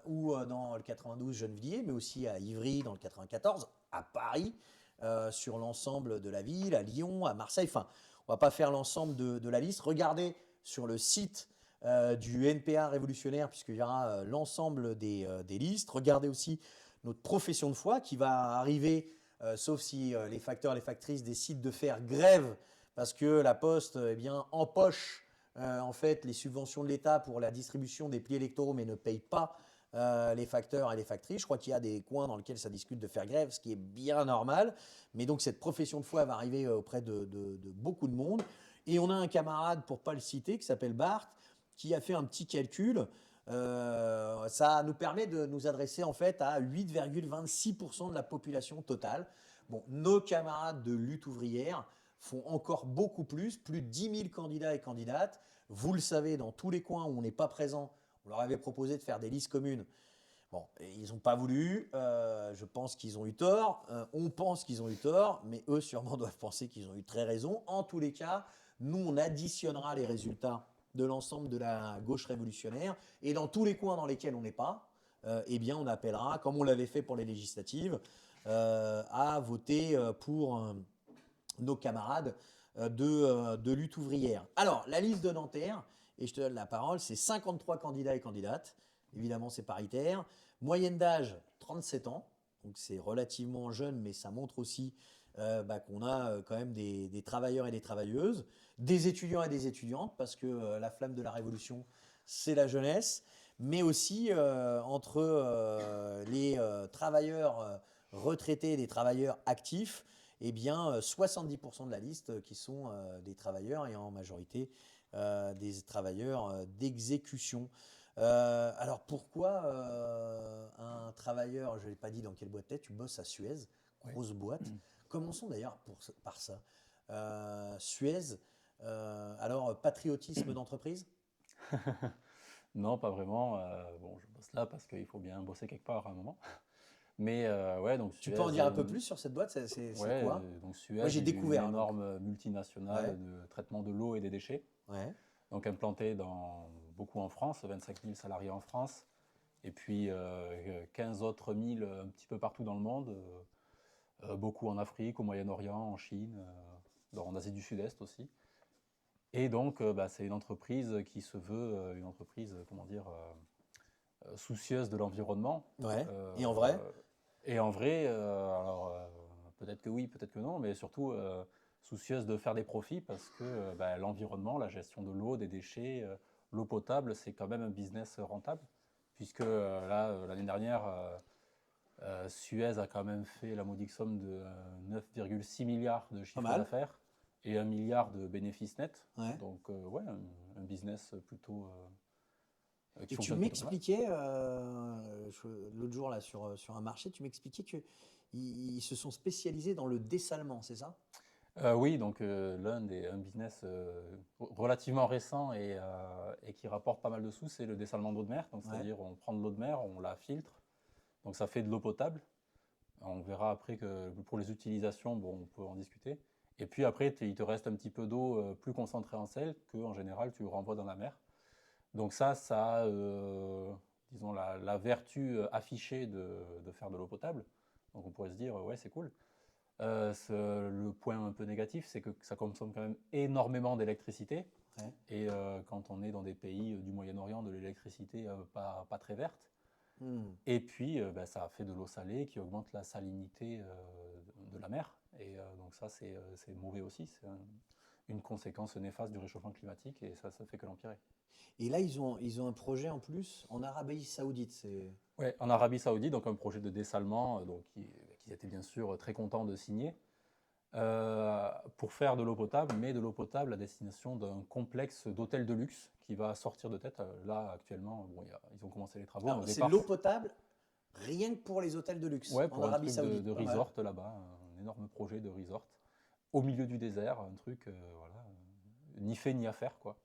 ou dans le 92, Gennevilliers, mais aussi à Ivry, dans le 94, à Paris, sur l'ensemble de la ville, à Lyon, à Marseille. Enfin, on ne va pas faire l'ensemble de la liste. Regardez sur le site du NPA révolutionnaire, puisqu'il y aura l'ensemble des listes. Regardez aussi notre profession de foi qui va arriver, sauf si les facteurs, les factrices décident de faire grève parce que la Poste empoche en fait les subventions de l'État pour la distribution des plis électoraux, mais ne paye pas les facteurs et les factrices. Je crois qu'il y a des coins dans lesquels ça discute de faire grève, ce qui est bien normal. Mais donc cette profession de foi va arriver auprès de beaucoup de monde. Et on a un camarade, pour ne pas le citer, qui s'appelle Bart, qui a fait un petit calcul. Ça nous permet de nous adresser en fait à 8,26% de la population totale. Bon, nos camarades de lutte ouvrière font encore beaucoup plus de 10 000 candidats et candidates. Vous le savez, dans tous les coins où on n'est pas présent, on leur avait proposé de faire des listes communes. Bon, ils n'ont pas voulu. Je pense qu'ils ont eu tort. On pense qu'ils ont eu tort, mais eux sûrement doivent penser qu'ils ont eu très raison. En tous les cas, nous, on additionnera les résultats de l'ensemble de la gauche révolutionnaire. Et dans tous les coins dans lesquels on n'est pas, eh bien, on appellera, comme on l'avait fait pour les législatives, à voter pour nos camarades de lutte ouvrière. Alors, la liste de Nanterre, et je te donne la parole, c'est 53 candidats et candidates. Évidemment, c'est paritaire. Moyenne d'âge, 37 ans. Donc, c'est relativement jeune, mais ça montre aussi qu'on a quand même des travailleurs et des travailleuses, des étudiants et des étudiantes, parce que la flamme de la Révolution, c'est la jeunesse, mais aussi entre les travailleurs retraités et des travailleurs actifs, eh bien, 70% de la liste qui sont des travailleurs et en majorité des travailleurs d'exécution. Alors pourquoi un travailleur, je ne l'ai pas dit dans quelle boîte tu bosses à Suez, grosse boîte. Commençons d'ailleurs par ça. Suez, alors patriotisme d'entreprise. Non, pas vraiment. Bon, je bosse là parce qu'il faut bien bosser quelque part à un moment. Mais ouais, donc Tu Suez, peux en dire un peu plus sur cette boîte? C'est ouais, quoi? donc Moi, Suez j'ai est une découvert, donc. énorme multinationale Ouais, de traitement de l'eau et des déchets. ouais. Donc implantée beaucoup en France, 25 000 salariés en France, et puis 15 autres 1000 un petit peu partout dans le monde, beaucoup en Afrique, au Moyen-Orient, en Chine, en Asie du Sud-Est aussi. Et donc, bah, c'est une entreprise qui se veut une entreprise, comment dire, soucieuse de l'environnement. Ouais. Euh, Et en vrai? et en vrai, alors peut-être que oui, peut-être que non, mais surtout soucieuse de faire des profits parce que bah, l'environnement, la gestion de l'eau, des déchets, l'eau potable, c'est quand même un business rentable. Puisque là, l'année dernière, Suez a quand même fait la modique somme de 9,6 milliards de Pas chiffre mal. d'affaires et 1 milliard de bénéfices nets. Ouais. Donc, ouais, un business plutôt qui Et tu fonctionne plutôt pas mal. m'expliquais, l'autre jour là, sur un marché, tu m'expliquais qu'ils ils se sont spécialisés dans le dessalement, c'est ça? Oui, donc un business relativement récent et qui rapporte pas mal de sous, c'est le dessalement d'eau de mer. Donc, Ouais. c'est-à-dire, on prend de l'eau de mer, on la filtre, donc ça fait de l'eau potable. On verra après que pour les utilisations, bon, on peut en discuter. Et puis après, il te reste un petit peu d'eau plus concentrée en sel que en général tu renvoies dans la mer. Donc ça a, disons, la vertu affichée de faire de l'eau potable. Donc on pourrait se dire, ouais, c'est cool. Le point un peu négatif, c'est que ça consomme quand même énormément d'électricité. Ouais. Et quand on est dans des pays du Moyen-Orient, de l'électricité pas très verte. Hmm. Et puis, bah, ça fait de l'eau salée qui augmente la salinité de la mer. Et donc ça, c'est mauvais aussi. C'est une conséquence néfaste du réchauffement climatique et ça fait que l'empirer. Et là, ils ont un projet en plus en Arabie Saoudite. Ouais, en Arabie Saoudite, donc un projet de dessalement donc, qu'ils étaient bien sûr très contents de signer pour faire de l'eau potable, mais de l'eau potable à destination d'un complexe d'hôtels de luxe qui va sortir de tête. Là, actuellement, bon, ils ont commencé les travaux. Alors, Au c'est départ, l'eau potable rien que pour les hôtels de luxe ouais, en pour un Arabie truc Saoudite. de Pas mal. resort là-bas, un énorme projet de resort au milieu du désert, un truc, voilà, ni fait ni à faire, quoi.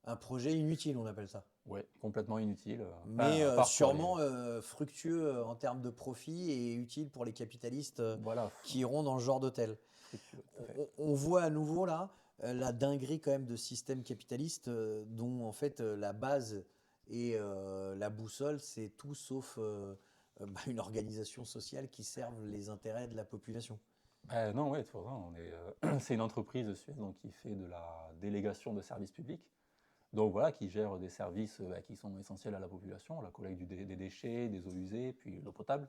Un projet inutile, on appelle ça. Ouais, complètement inutile. Mais À part pour les, sûrement fructueux en termes de profit et utile pour les capitalistes voilà, qui iront dans ce genre d'hôtel. fructueux, tout à fait. On voit à nouveau là la dinguerie quand même de système capitaliste dont en fait la base et la boussole, c'est tout sauf une organisation sociale qui serve les intérêts de la population. Non, ouais, c'est une entreprise Suez donc, qui fait de la délégation de services publics. Donc voilà, qui gère des services bah, qui sont essentiels à la population, la collecte des déchets, des eaux usées, puis l'eau potable.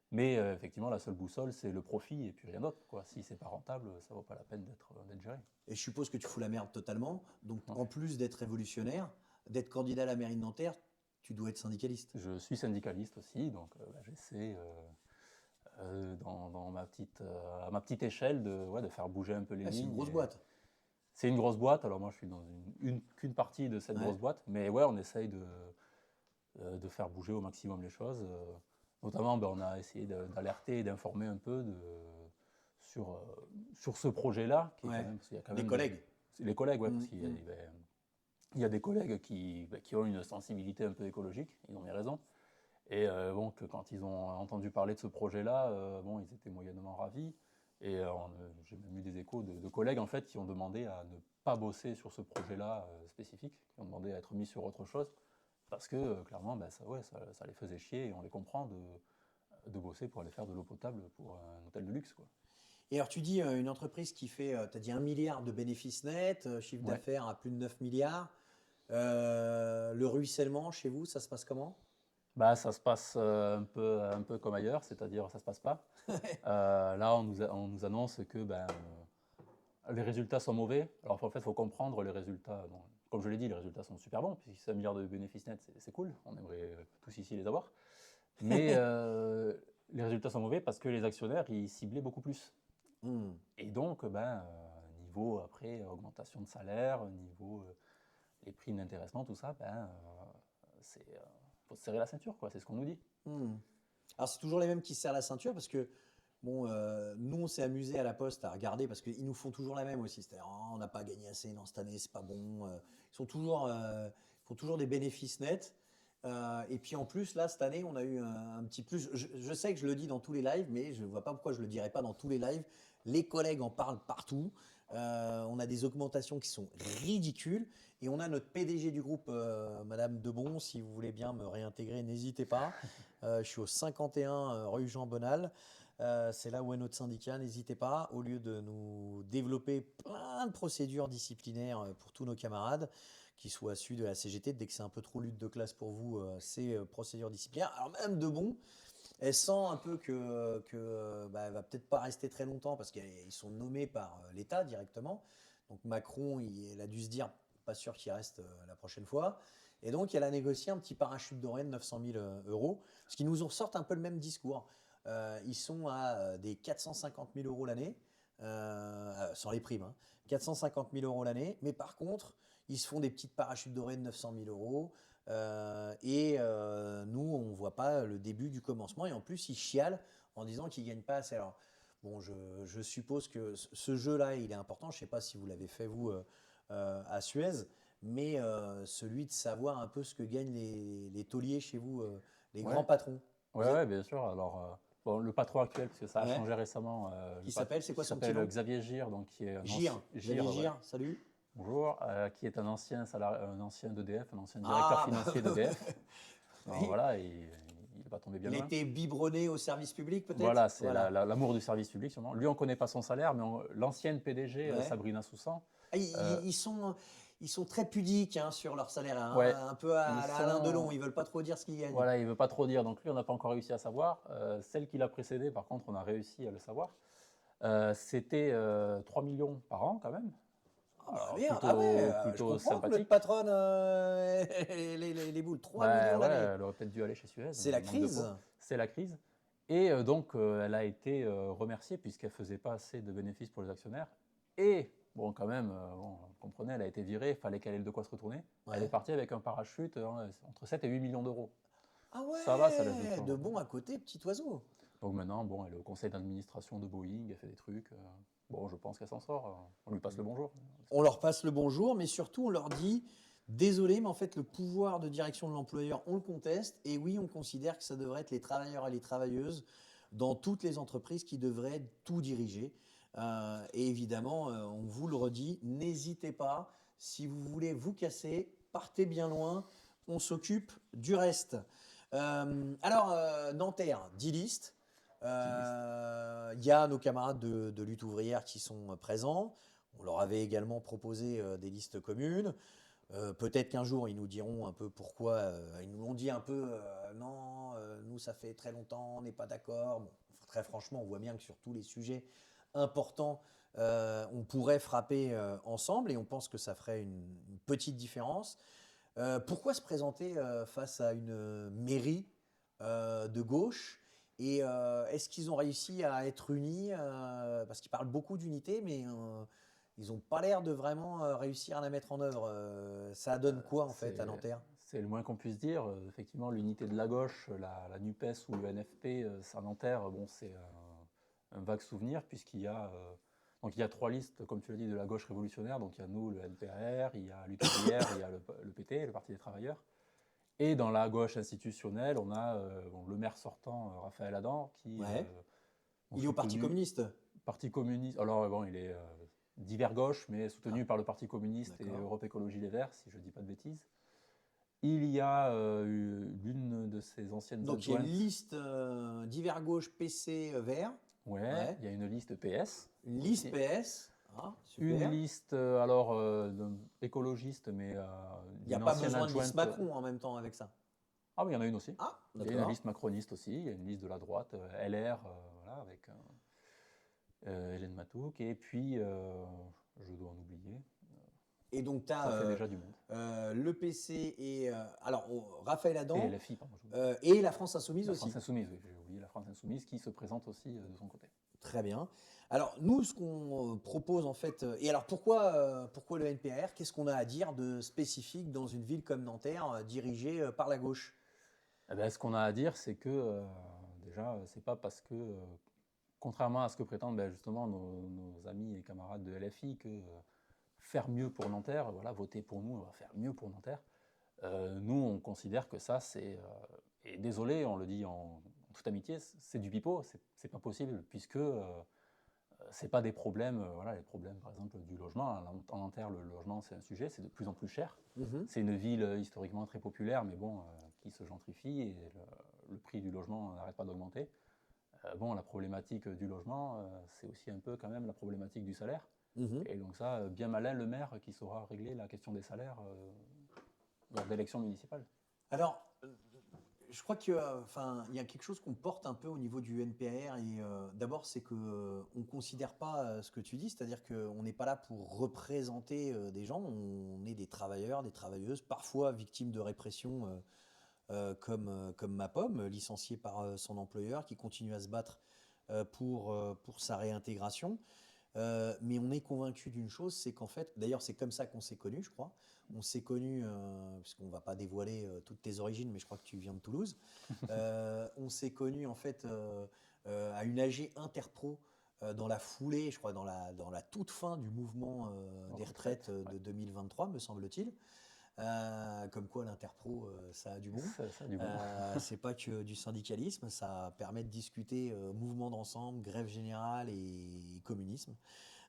Mais effectivement, la seule boussole, c'est le profit et puis rien d'autre, quoi. Si c'est pas rentable, ça vaut pas la peine d'être géré. Et je suppose que tu fous la merde totalement. Donc Non. en plus d'être révolutionnaire, d'être candidat à la mairie de Nanterre, tu dois être syndicaliste. Je suis syndicaliste aussi, donc bah, j'essaie à ma petite échelle de faire bouger un peu les Ah, c'est lignes. une grosse boîte. C'est une grosse boîte, alors moi je suis dans qu'une partie de cette Ouais. grosse boîte, mais ouais, on essaye de faire bouger au maximum les choses. Notamment, ben, on a essayé d'alerter et d'informer un peu sur ce projet-là. Qui est Ouais. quand même, parce qu'il y a quand Des même collègues. les collègues, ouais, Mm, parce qu'il y a, mm. ben, il y a des collègues qui ont une sensibilité un peu écologique, ils ont bien raison. Et bon, que quand ils ont entendu parler de ce projet-là, bon, ils étaient moyennement ravis. Et j'ai même eu des échos de collègues en fait, qui ont demandé à ne pas bosser sur ce projet-là spécifique, qui ont demandé à être mis sur autre chose, parce que clairement, ben, ça les faisait chier, et on les comprend, de bosser pour aller faire de l'eau potable pour un hôtel de luxe, quoi. Et alors tu dis une entreprise qui fait, tu as dit 1 milliard de bénéfices nets, chiffre Ouais. d'affaires à plus de 9 milliards. Le ruissellement chez vous, ça se passe comment? Bah, ça se passe un peu comme ailleurs, c'est-à-dire ça se passe pas. Là, on nous annonce que ben, les résultats sont mauvais. Alors en fait, il faut comprendre les résultats. Bon, comme je l'ai dit, les résultats sont super bons, puisque c'est 1 milliard de bénéfices nets, c'est cool. On aimerait tous ici les avoir. Mais les résultats sont mauvais parce que les actionnaires, ils ciblaient beaucoup plus. Hmm. Et donc, ben, niveau après augmentation de salaire, niveau les primes d'intéressement, tout ça, ben, faut se serrer la ceinture, quoi. C'est ce qu'on nous dit. Hmm. Alors c'est toujours les mêmes qui se serrent la ceinture parce que bon, nous on s'est amusé à la Poste à regarder parce qu'ils nous font toujours la même aussi. C'est-à-dire oh, on n'a pas gagné assez, non cette année c'est pas bon. Ils font toujours font toujours des bénéfices nets. Et puis en plus, là, cette année, on a eu un petit plus. Je sais que je le dis dans tous les lives, mais je ne vois pas pourquoi je ne le dirais pas dans tous les lives. Les collègues en parlent partout. On a des augmentations qui sont ridicules. Et on a notre PDG du groupe, Madame Debon, si vous voulez bien me réintégrer, n'hésitez pas. Je suis au 51 rue Jean Bonal. C'est là où est notre syndicat, n'hésitez pas. Au lieu de nous développer plein de procédures disciplinaires pour tous nos camarades, qui soient issus de la CGT, dès que c'est un peu trop lutte de classe pour vous, c'est procédures disciplinaires. Alors Madame Debon, elle sent un peu que elle va peut-être pas rester très longtemps parce qu'ils sont nommés par l'État directement. Donc Macron, elle a dû se dire, pas sûr qu'il reste la prochaine fois. Et donc elle a négocié un petit parachute doré de 900 000 euros, ce qui nous ressortent un peu le même discours. Ils sont à des 450 000 euros l'année, sans les primes, hein. 450 000 euros l'année, mais par contre, ils se font des petites parachutes dorés de 900 000 euros. Nous, on ne voit pas le début du commencement. Et en plus, ils chialent en disant qu'ils ne gagnent pas assez. Alors, bon, je suppose que ce jeu-là, il est important. Je ne sais pas si vous l'avez fait, vous, à Suez, mais celui de savoir un peu ce que gagnent les tauliers chez vous, les Ouais. grands patrons. Oui, ouais, bien sûr. Alors, bon, le patron actuel, parce que ça a Ouais. changé récemment. Qui s'appelle, c'est quoi son petit s'appelle nom? Xavier Gir, donc qui est un Gir. Xavier ouais. Gir, salut. Bonjour, qui est un ancien d'EDF, un ancien directeur Ah, financier d'EDF. Alors, oui. voilà, il va tomber bien Il loin. était biberonné au service public, peut-être? Voilà, c'est l'amour du service public, sûrement. Lui, on ne connaît pas son salaire, mais l'ancienne PDG, Ouais. Sabrina Soussan. Ah, ils sont très pudiques hein, sur leur salaire, hein, Ouais. un peu à Ils Alain sont- Delon, ils veulent pas trop dire ce qu'ils gagnent. Voilà, il ne veut pas trop dire, donc lui, on n'a pas encore réussi à savoir. Celle qui l'a précédée, par contre, on a réussi à le savoir. C'était 3 millions par an, quand même. Ah, bah, Alors, merde, plutôt, ah ouais, je plutôt comprends que sympathique. notre patronne les boules, 3 millions Ouais, l'année. elle aurait peut-être dû aller chez Suez. C'est la manque de crise. peau. C'est la crise. Et donc, elle a été remerciée puisqu'elle ne faisait pas assez de bénéfices pour les actionnaires. Et, bon, quand même, vous comprenez, elle a été virée, il fallait qu'elle ait de quoi se retourner. Ouais. Elle est partie avec un parachute entre 7 et 8 millions d'euros. Ah ouais, Ça va, ça laisse du temps. de bon à côté, petit oiseau. Donc maintenant, bon, elle est au conseil d'administration de Boeing, elle fait des trucs. Bon, je pense qu'elle s'en sort. On lui passe le bonjour. On leur passe le bonjour, mais surtout on leur dit désolé, mais en fait le pouvoir de direction de l'employeur, on le conteste. Et oui, on considère que ça devrait être les travailleurs et les travailleuses dans toutes les entreprises qui devraient tout diriger. Et évidemment, on vous le redit, n'hésitez pas. Si vous voulez vous casser, partez bien loin. On s'occupe du reste. Nanterre, 10 listes. Il y a nos camarades de lutte ouvrière qui sont présents. On leur avait également proposé des listes communes. Peut-être qu'un jour, ils nous diront un peu pourquoi. Ils nous l'ont dit un peu, non, nous, ça fait très longtemps, on n'est pas d'accord. Bon, très franchement, on voit bien que sur tous les sujets importants, on pourrait frapper ensemble et on pense que ça ferait une petite différence. Pourquoi se présenter face à une mairie de gauche et est-ce qu'ils ont réussi à être unis parce qu'ils parlent beaucoup d'unité, mais ils n'ont pas l'air de vraiment réussir à la mettre en œuvre. Ça donne quoi en fait à Nanterre? C'est le moins qu'on puisse dire. Effectivement, l'unité de la gauche, la NUPES ou le NFP, à Nanterre, bon, c'est un vague souvenir puisqu'il y a donc il y a 3 listes, comme tu l'as dit, de la gauche révolutionnaire. Donc il y a nous, le NPR, il y a Lutte ouvrière, il y a le PT, le Parti des travailleurs. Et dans la gauche institutionnelle, on a le maire sortant, Raphaël Adam, qui Ouais. Il est au Parti communiste. Parti communiste. Alors bon, il est divers gauche, mais soutenu par le Parti communiste et D'accord. Europe Écologie Les Verts, si je ne dis pas de bêtises. Il y a l'une de ses anciennes Donc il y a adjointes. une liste divers gauche PC vert, Ouais, Ouais. il y a une liste PS. une liste aussi. PS. Ah, super. Une liste écologiste, mais Il n'y a d'une pas ancienne besoin de liste adjointe. Macron en même temps avec ça. Ah oui, il y en a une aussi. Ah, Il y a une d'accord. liste macroniste aussi, il y a une liste de la droite, LR, voilà, avec Hélène Matouk, et puis, je dois en oublier, Et donc tu ça fait as déjà du monde. le PC et Raphaël Adam Et LFI, pardon. et la France Insoumise La aussi. France Insoumise, oui, j'ai oublié la France Insoumise qui se présente aussi de son côté. Très bien. Alors nous, ce qu'on propose en fait, et alors pourquoi le NPR? Qu'est-ce qu'on a à dire de spécifique dans une ville comme Nanterre dirigée par la gauche? Eh ben, ce qu'on a à dire, c'est que déjà, c'est pas parce que, contrairement à ce que prétendent justement nos amis et camarades de LFI, que faire mieux pour Nanterre, voilà, voter pour nous, on va faire mieux pour Nanterre. Nous, on considère que ça, et désolé, on le dit en toute amitié, c'est du pipeau, c'est pas possible, puisque c'est pas des problèmes, voilà, les problèmes par exemple du logement. En Nanterre, le logement, c'est un sujet, c'est de plus en plus cher. C'est une ville historiquement très populaire, mais bon, qui se gentrifie et le prix du logement n'arrête pas d'augmenter. Bon, la problématique du logement, c'est aussi un peu quand même la problématique du salaire. Et donc ça, bien malin le maire qui saura régler la question des salaires lors d'élections municipales. Alors, je crois qu'il y a quelque chose qu'on porte un peu au niveau du NPR. Et d'abord, c'est qu'on ne considère pas ce que tu dis, c'est-à-dire qu'on n'est pas là pour représenter des gens. On est des travailleurs, des travailleuses, parfois victimes de répression comme ma pomme, licenciée par son employeur, qui continue à se battre pour sa réintégration. Mais on est convaincu d'une chose, c'est qu'en fait, d'ailleurs c'est comme ça qu'on s'est connus, je crois. On s'est connus, puisqu'on ne va pas dévoiler toutes tes origines, mais je crois que tu viens de Toulouse. On s'est connus en fait à une AG Interpro dans la foulée, je crois, dans la toute fin du mouvement des retraites de 2023, me semble-t-il. Comme quoi l'Interpro, ça a du bon. Ça a du bon. C'est pas que du syndicalisme, ça permet de discuter mouvement d'ensemble, grève générale et communisme.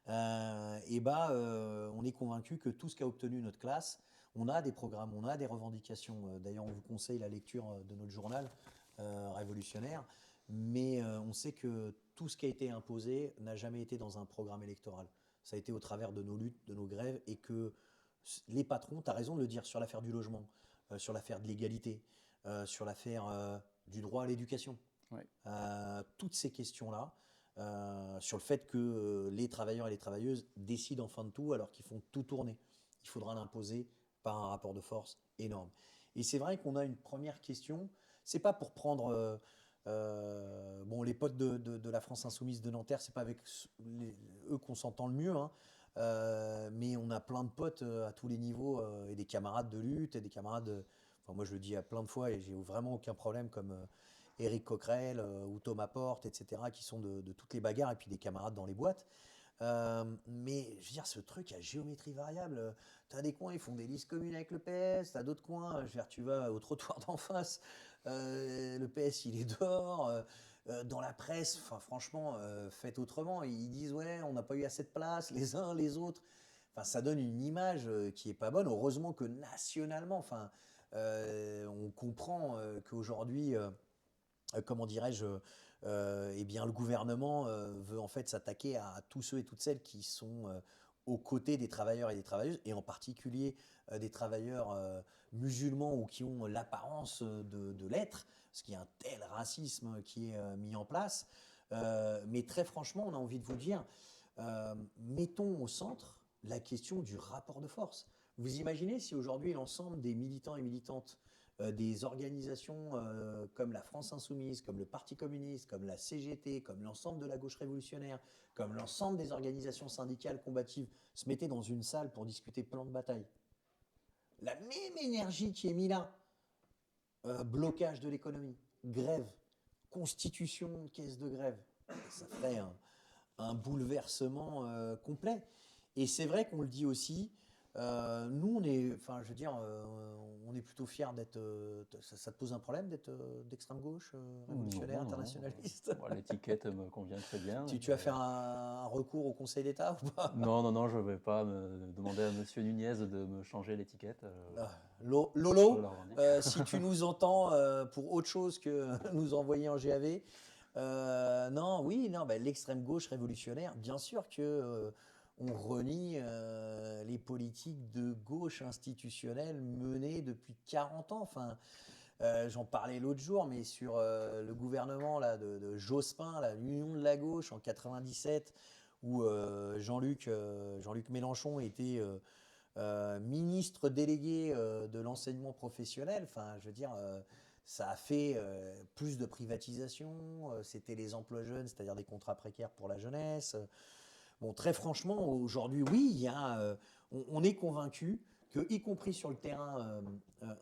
On est convaincu que tout ce qu'a obtenu notre classe, on a des programmes, on a des revendications. D'ailleurs, on vous conseille la lecture de notre journal révolutionnaire, mais on sait que tout ce qui a été imposé n'a jamais été dans un programme électoral. Ça a été au travers de nos luttes, de nos grèves, et que les patrons, tu as raison de le dire, sur l'affaire du logement, sur l'affaire de l'égalité, sur l'affaire du droit à l'éducation, Ouais. toutes ces questions-là, sur le fait que les travailleurs et les travailleuses décident enfin de tout alors qu'ils font tout tourner. Il faudra l'imposer par un rapport de force énorme. Et c'est vrai qu'on a une première question, c'est pas pour prendre les potes de la France Insoumise de Nanterre, c'est pas avec eux qu'on s'entend le mieux, hein. Mais on a plein de potes à tous les niveaux et des camarades de lutte et des camarades. Enfin, moi, je le dis à plein de fois et j'ai vraiment aucun problème, comme Éric Coquerel ou Thomas Porte, etc., qui sont de toutes les bagarres, et puis des camarades dans les boîtes. Mais je veux dire, ce truc à géométrie variable, tu as des coins, ils font des listes communes avec le PS, tu as d'autres coins, je veux dire, tu vas au trottoir d'en face, le PS il est dehors. Dans la presse, franchement, faites autrement. Ils disent ouais, on n'a pas eu assez de place, les uns, les autres. Enfin, ça donne une image qui est pas bonne. Heureusement que nationalement, on comprend qu'aujourd'hui, comment dirais-je, le gouvernement veut en fait s'attaquer à tous ceux et toutes celles qui sont aux côtés des travailleurs et des travailleuses, et en particulier des travailleurs musulmans ou qui ont l'apparence de l'être, parce qu'il y a un tel racisme qui est mis en place. Mais très franchement, on a envie de vous dire, mettons au centre la question du rapport de force. Vous imaginez si aujourd'hui l'ensemble des militants et militantes des organisations comme la France Insoumise, comme le Parti communiste, comme la CGT, comme l'ensemble de la gauche révolutionnaire, comme l'ensemble des organisations syndicales combatives se mettaient dans une salle pour discuter plan de bataille. La même énergie qui est mise là, blocage de l'économie, grève, constitution de caisse de grève, ça ferait un bouleversement complet. Et c'est vrai qu'on le dit aussi, nous, on est plutôt fiers d'être. Ça te pose un problème d'être d'extrême gauche, révolutionnaire, Non. internationaliste? Bon, l'étiquette me convient très bien. Tu vas faire un recours au Conseil d'État ou pas? Non, je ne vais pas me demander à Monsieur Nunez de me changer l'étiquette. Lolo, je la revendique. si tu nous entends pour autre chose que nous envoyer en GAV, l'extrême gauche révolutionnaire, bien sûr que on renie les politiques de gauche institutionnelles menées depuis 40 ans. Enfin, j'en parlais l'autre jour, mais sur le gouvernement là, de Jospin, l'Union de la gauche en 97, où Jean-Luc Mélenchon était ministre délégué de l'enseignement professionnel. Enfin, je veux dire, ça a fait plus de privatisation. C'était les emplois jeunes, c'est-à-dire des contrats précaires pour la jeunesse. Bon, très franchement, aujourd'hui, oui, il y a, on est convaincu que, y compris sur le terrain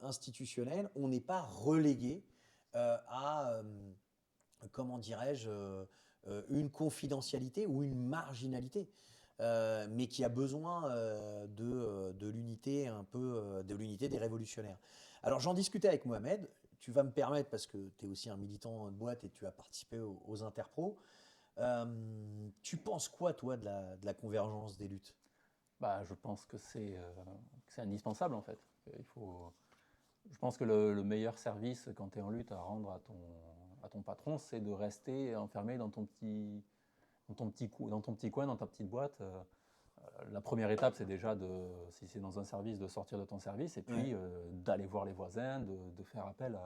institutionnel, on n'est pas relégué à, comment dirais-je, une confidentialité ou une marginalité. mais qui a besoin de l'unité un peu, de l'unité des révolutionnaires. Alors j'en discutais avec Mohamed, tu vas me permettre, parce que tu es aussi un militant de boîte et tu as participé aux interpros, tu penses quoi toi de la convergence des luttes? Bah, je pense que c'est indispensable en fait. Je pense que le meilleur service quand tu es en lutte à rendre à ton patron, c'est de rester enfermé dans ton petit coin, dans ta petite boîte. La première étape, c'est déjà, si c'est dans un service, de sortir de ton service et puis d'aller voir les voisins, de faire appel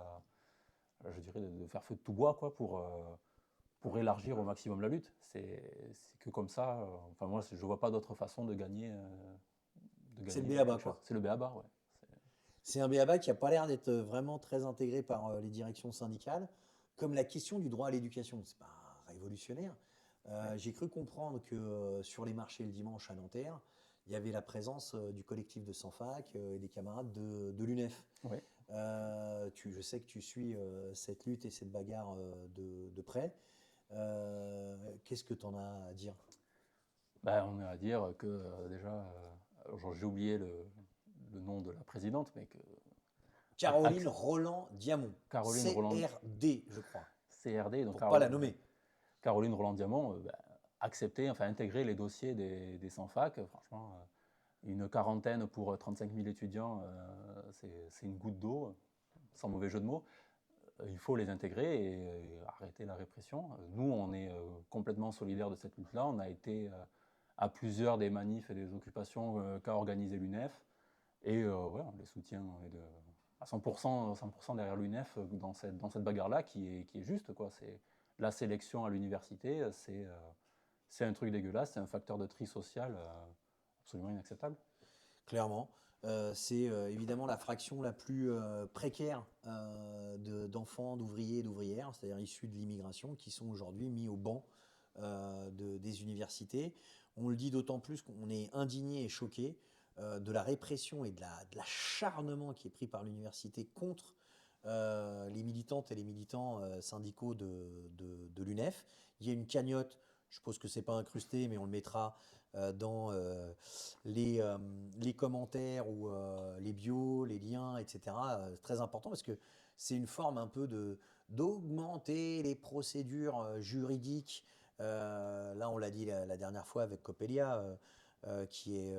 je dirais, de faire feu de tout bois quoi, pour élargir au maximum la lutte. C'est que comme ça, enfin moi, je ne vois pas d'autre façon de gagner. C'est le b.a.-ba, quelque chose. quoi. C'est le b.a.-ba, ouais. C'est un b.a.-ba qui n'a pas l'air d'être vraiment très intégré par les directions syndicales, comme la question du droit à l'éducation. C'est pas révolutionnaire. J'ai cru comprendre que sur les marchés le dimanche à Nanterre, il y avait la présence du collectif de Sanfac et des camarades de l'UNEF. Ouais. Je sais que tu suis cette lutte et cette bagarre de près. Qu'est-ce que tu en as à dire? Ben, on a à dire que déjà, j'ai oublié le nom de la présidente, mais que Caroline Roland-Diamont. Caroline Roland- CRD, je crois. CRD, donc Pour pas la nommer. Caroline Roland-Diamont, intégrer les dossiers des sans-fac. Franchement, une quarantaine pour 35 000 étudiants, c'est une goutte d'eau, sans mauvais jeu de mots. Il faut les intégrer et arrêter la répression. Nous, on est complètement solidaires de cette lutte-là. On a été à plusieurs des manifs et des occupations qu'a organisé l'UNEF. Et on les soutient à 100% derrière l'UNEF dans cette bagarre-là qui est juste, quoi. C'est la sélection à l'université, c'est un truc dégueulasse, c'est un facteur de tri social absolument inacceptable. Clairement. C'est évidemment la fraction la plus précaire d'enfants, d'ouvriers et d'ouvrières, c'est-à-dire issus de l'immigration, qui sont aujourd'hui mis au banc des universités. On le dit d'autant plus qu'on est indigné et choqué de la répression et de l'acharnement qui est pris par l'université contre les militantes et les militants syndicaux de l'UNEF. Il y a une cagnotte, je suppose que ce n'est pas incrusté, mais on le mettra dans les commentaires ou les bios, les liens, etc. C'est très important parce que c'est une forme un peu d'augmenter les procédures juridiques. Là, on l'a dit la dernière fois avec Coppelia, qui est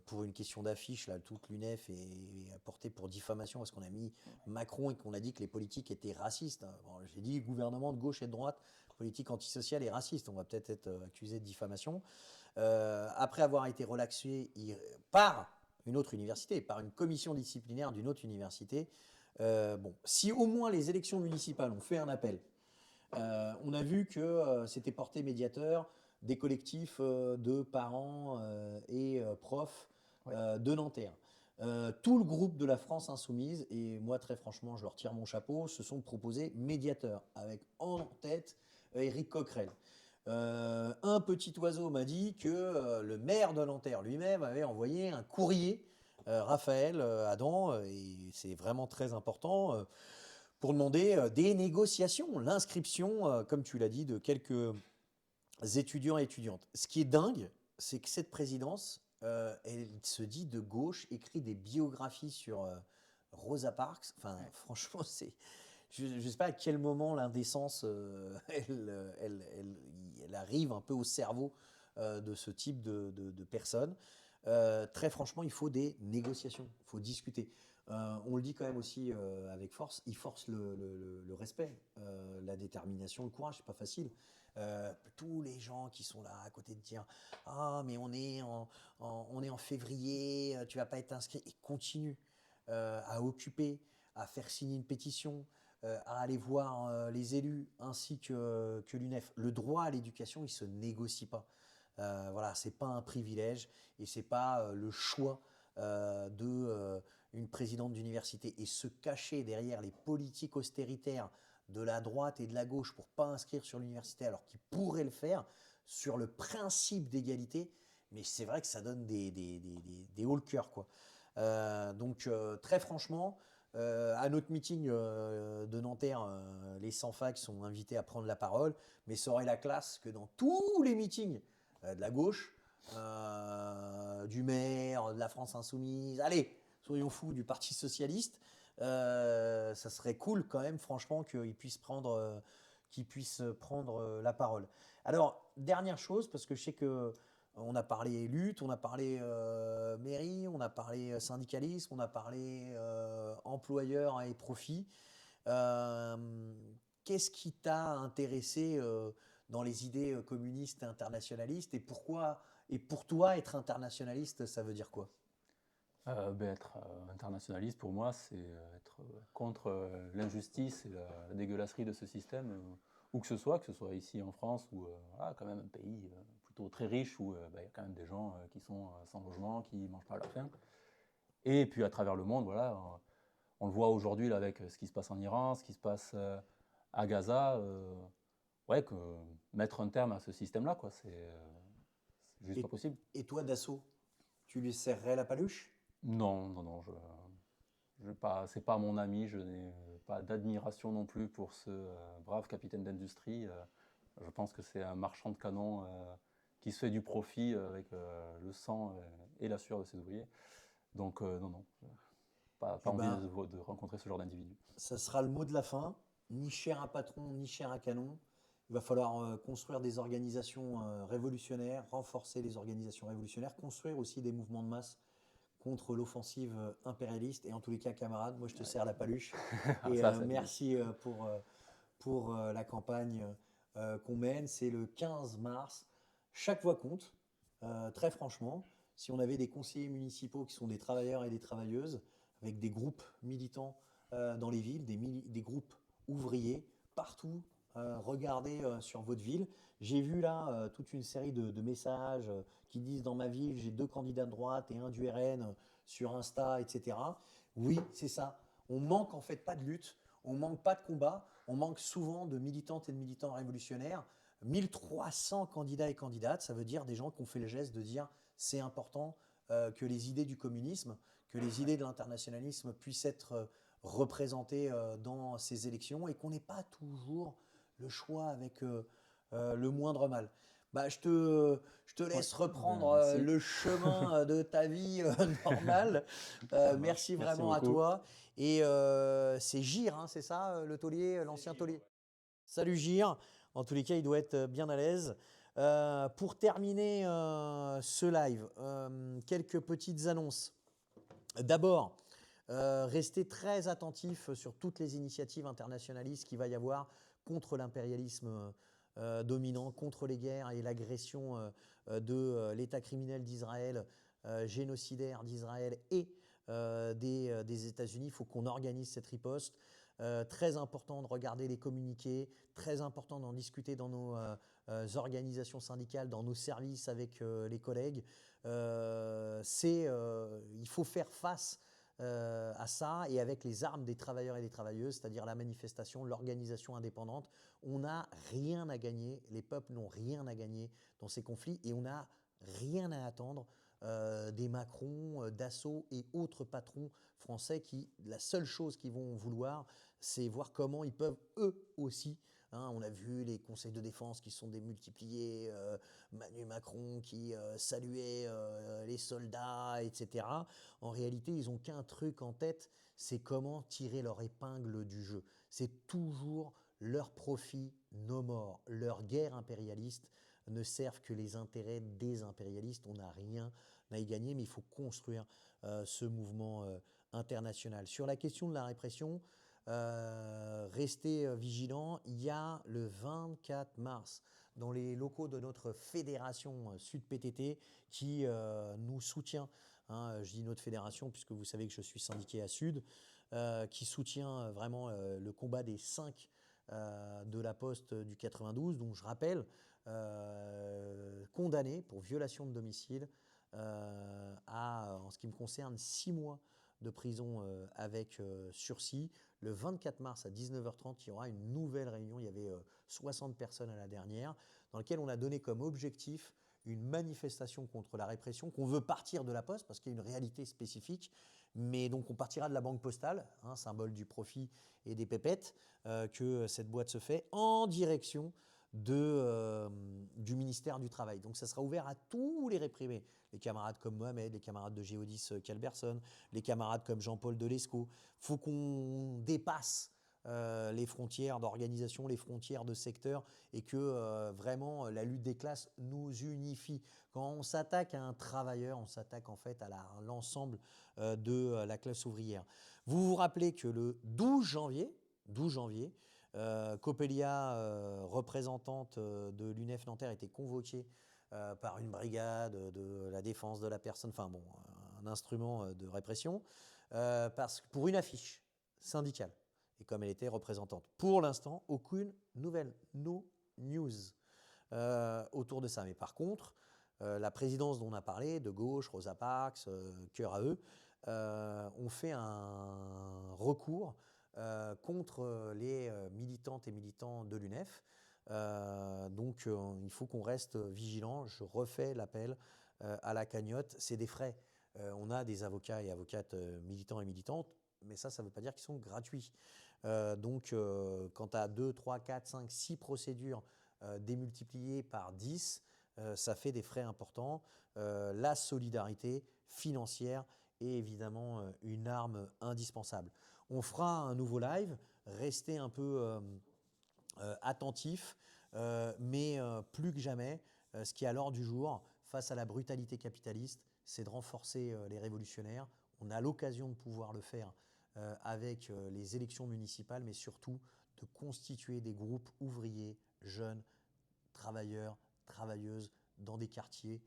pour une question d'affiche, là, toute l'UNEF est apportée pour diffamation parce qu'on a mis Macron et qu'on a dit que les politiques étaient racistes. Bon, j'ai dit gouvernement de gauche et de droite, politique antisociale et raciste. On va peut-être être accusé de diffamation. Après avoir été relaxé par une autre université, par une commission disciplinaire d'une autre université, si au moins les élections municipales ont fait un appel, on a vu que c'était porté médiateur des collectifs de parents et profs de Nanterre. Tout le groupe de la France Insoumise, et moi très franchement je leur tire mon chapeau, se sont proposés médiateurs, avec en tête Éric Coquerel. Un petit oiseau m'a dit que le maire de Nanterre lui-même avait envoyé un courrier, Raphaël Adam, et c'est vraiment très important, pour demander des négociations, l'inscription, comme tu l'as dit, de quelques étudiants et étudiantes. Ce qui est dingue, c'est que cette présidence, elle se dit de gauche, écrit des biographies sur Rosa Parks. Enfin, franchement, je ne sais pas à quel moment l'indécence, elle arrive un peu au cerveau de ce type de personnes. Très franchement, il faut des négociations, il faut discuter. On le dit quand même aussi avec force, il force le respect, la détermination, le courage, c'est pas facile. Tous les gens qui sont là à côté de dire « Ah, mais on est en février, tu vas pas être inscrit » et continue à occuper, à faire signer une pétition, à aller voir les élus ainsi que l'UNEF. Le droit à l'éducation, il se négocie pas. Voilà, c'est pas un privilège et c'est pas le choix d'une présidente d'université. Et se cacher derrière les politiques austéritaires de la droite et de la gauche pour pas inscrire sur l'université alors qu'ils pourraient le faire sur le principe d'égalité, mais c'est vrai que ça donne des hauts le cœur, quoi. Donc très franchement, à notre meeting de Nanterre, les sans-fac sont invités à prendre la parole, mais ça aurait la classe que dans tous les meetings de la gauche, du maire, de la France Insoumise, allez, soyons fous, du Parti Socialiste, ça serait cool quand même, franchement, qu'ils puissent prendre, la parole. Alors, dernière chose, parce que je sais que on a parlé lutte, on a parlé mairie, on a parlé syndicalisme, on a parlé employeur et profit. Euh, Qu'est-ce qui t'a intéressé dans les idées communistes et internationalistes et pourquoi, et pour toi, être internationaliste, ça veut dire quoi? Être internationaliste, pour moi, c'est être contre l'injustice et la dégueulasserie de ce système, où que ce soit ici en France ou voilà, quand même un pays plutôt très riche où il y a quand même des gens qui sont sans logement, qui ne mangent pas à leur faim. Et puis à travers le monde, voilà, on le voit aujourd'hui là, avec ce qui se passe en Iran, ce qui se passe à Gaza, ouais, que mettre un terme à ce système-là, quoi, c'est juste Et, pas possible. et toi, Dassault, tu lui serrerais la paluche? Non, non, non, c'est pas mon ami, je n'ai pas d'admiration non plus pour ce brave capitaine d'industrie. Je pense que c'est un marchand de canons qui se fait du profit avec le sang et la sueur de ses ouvriers. Donc non, non, pas Eh envie ben, de rencontrer ce genre d'individu. ça sera le mot de la fin. Ni cher à patron, ni cher à canon. Il va falloir construire des organisations révolutionnaires, renforcer les organisations révolutionnaires, construire aussi des mouvements de masse contre l'offensive impérialiste. Et en tous les cas, camarades, moi je te serre la paluche. Ah, Et ça dit. merci pour la campagne qu'on mène. C'est le 15 mars. Chaque voix compte, très franchement. Si on avait des conseillers municipaux qui sont des travailleurs et des travailleuses, avec des groupes militants dans les villes, des groupes ouvriers, partout, regardez sur votre ville. J'ai vu là toute une série de messages qui disent dans ma ville, j'ai 2 candidats de droite et un du RN sur Insta, etc. Oui, c'est ça. On manque en fait pas de lutte, on manque pas de combat, on manque souvent de militantes et de militants révolutionnaires. 1300 candidats et candidates, ça veut dire des gens qui ont fait le geste de dire c'est important que les idées du communisme, que les idées de l'internationalisme puissent être représentées dans ces élections et qu'on n'ait pas toujours le choix avec le moindre mal. Bah, je te laisse reprendre Merci. le chemin de ta vie normale. Ça marche. Merci Merci vraiment à beaucoup. toi. Et c'est Gire, hein, c'est ça, le taulier, l'ancien taulier. Salut Gire. En tous les cas, il doit être bien à l'aise. Pour terminer ce live, quelques petites annonces. D'abord, restez très attentifs sur toutes les initiatives internationalistes qu'il va y avoir contre l'impérialisme dominant, contre les guerres et l'agression de l'État criminel d'Israël, génocidaire d'Israël et des États-Unis. Il faut qu'on organise cette riposte. Très important de regarder les communiqués, très important d'en discuter dans nos organisations syndicales, dans nos services avec les collègues. Il faut faire face à ça et avec les armes des travailleurs et des travailleuses, c'est-à-dire la manifestation, l'organisation indépendante. On n'a rien à gagner, les peuples n'ont rien à gagner dans ces conflits et on n'a rien à attendre des Macron, Dassault et autres patrons français qui, la seule chose qu'ils vont vouloir, c'est voir comment ils peuvent eux aussi. Hein, on a vu les conseils de défense qui sont démultipliés, Manu Macron qui saluait les soldats, etc. En réalité, ils n'ont qu'un truc en tête, c'est comment tirer leur épingle du jeu. C'est toujours leur profit, nos morts, leur guerre impérialiste ne servent que les intérêts des impérialistes. On n'a rien à y gagner, mais il faut construire ce mouvement international. Sur la question de la répression, restez vigilants. Il y a le 24 mars dans les locaux de notre fédération Sud PTT qui nous soutient. Hein, je dis notre fédération puisque vous savez que je suis syndiqué à Sud, qui soutient vraiment le combat des 5 de la Poste du 92, dont je rappelle, condamné pour violation de domicile en ce qui me concerne, 6 mois de prison avec sursis. Le 24 mars à 19h30, il y aura une nouvelle réunion. Il y avait 60 personnes à la dernière, dans laquelle on a donné comme objectif une manifestation contre la répression, qu'on veut partir de la Poste, parce qu'il y a une réalité spécifique. Mais donc on partira de la banque postale, symbole du profit et des pépettes, que cette boîte se fait, en direction du ministère du Travail. Donc ça sera ouvert à tous les réprimés, les camarades comme Mohamed, les camarades de Géodis Calberson, les camarades comme Jean-Paul Delesco. Il faut qu'on dépasse les frontières d'organisation, les frontières de secteur et que vraiment la lutte des classes nous unifie. Quand on s'attaque à un travailleur, on s'attaque en fait à l'ensemble de la classe ouvrière. Vous vous rappelez que le 12 janvier, Coppelia, représentante de l'UNEF Nanterre, était convoquée par une brigade de la défense de la personne, enfin bon, un instrument de répression, pour une affiche syndicale. Et comme elle était représentante. Pour l'instant, aucune nouvelle, no news autour de ça. Mais par contre, la présidence dont on a parlé, de gauche, Rosa Parks, cœur à eux, ont fait un recours contre les militantes et militants de l'UNEF. Donc il faut qu'on reste vigilant. Je refais l'appel à la cagnotte. C'est des frais. On a des avocats et avocates militants et militantes, mais ça ne veut pas dire qu'ils sont gratuits. Donc quand tu as 2, 3, 4, 5, 6 procédures démultipliées par 10, ça fait des frais importants. La solidarité financière est évidemment une arme indispensable. On fera un nouveau live, restez un peu attentifs, mais plus que jamais, ce qui est à l'ordre du jour face à la brutalité capitaliste, c'est de renforcer les révolutionnaires. On a l'occasion de pouvoir le faire avec les élections municipales, mais surtout de constituer des groupes ouvriers, jeunes, travailleurs, travailleuses, dans des quartiers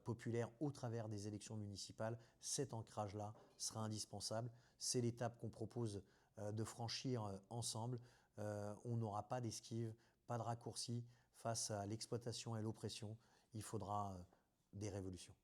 populaires au travers des élections municipales. Cet ancrage-là sera indispensable. C'est l'étape qu'on propose de franchir ensemble. On n'aura pas d'esquive, pas de raccourci face à l'exploitation et l'oppression. Il faudra des révolutions.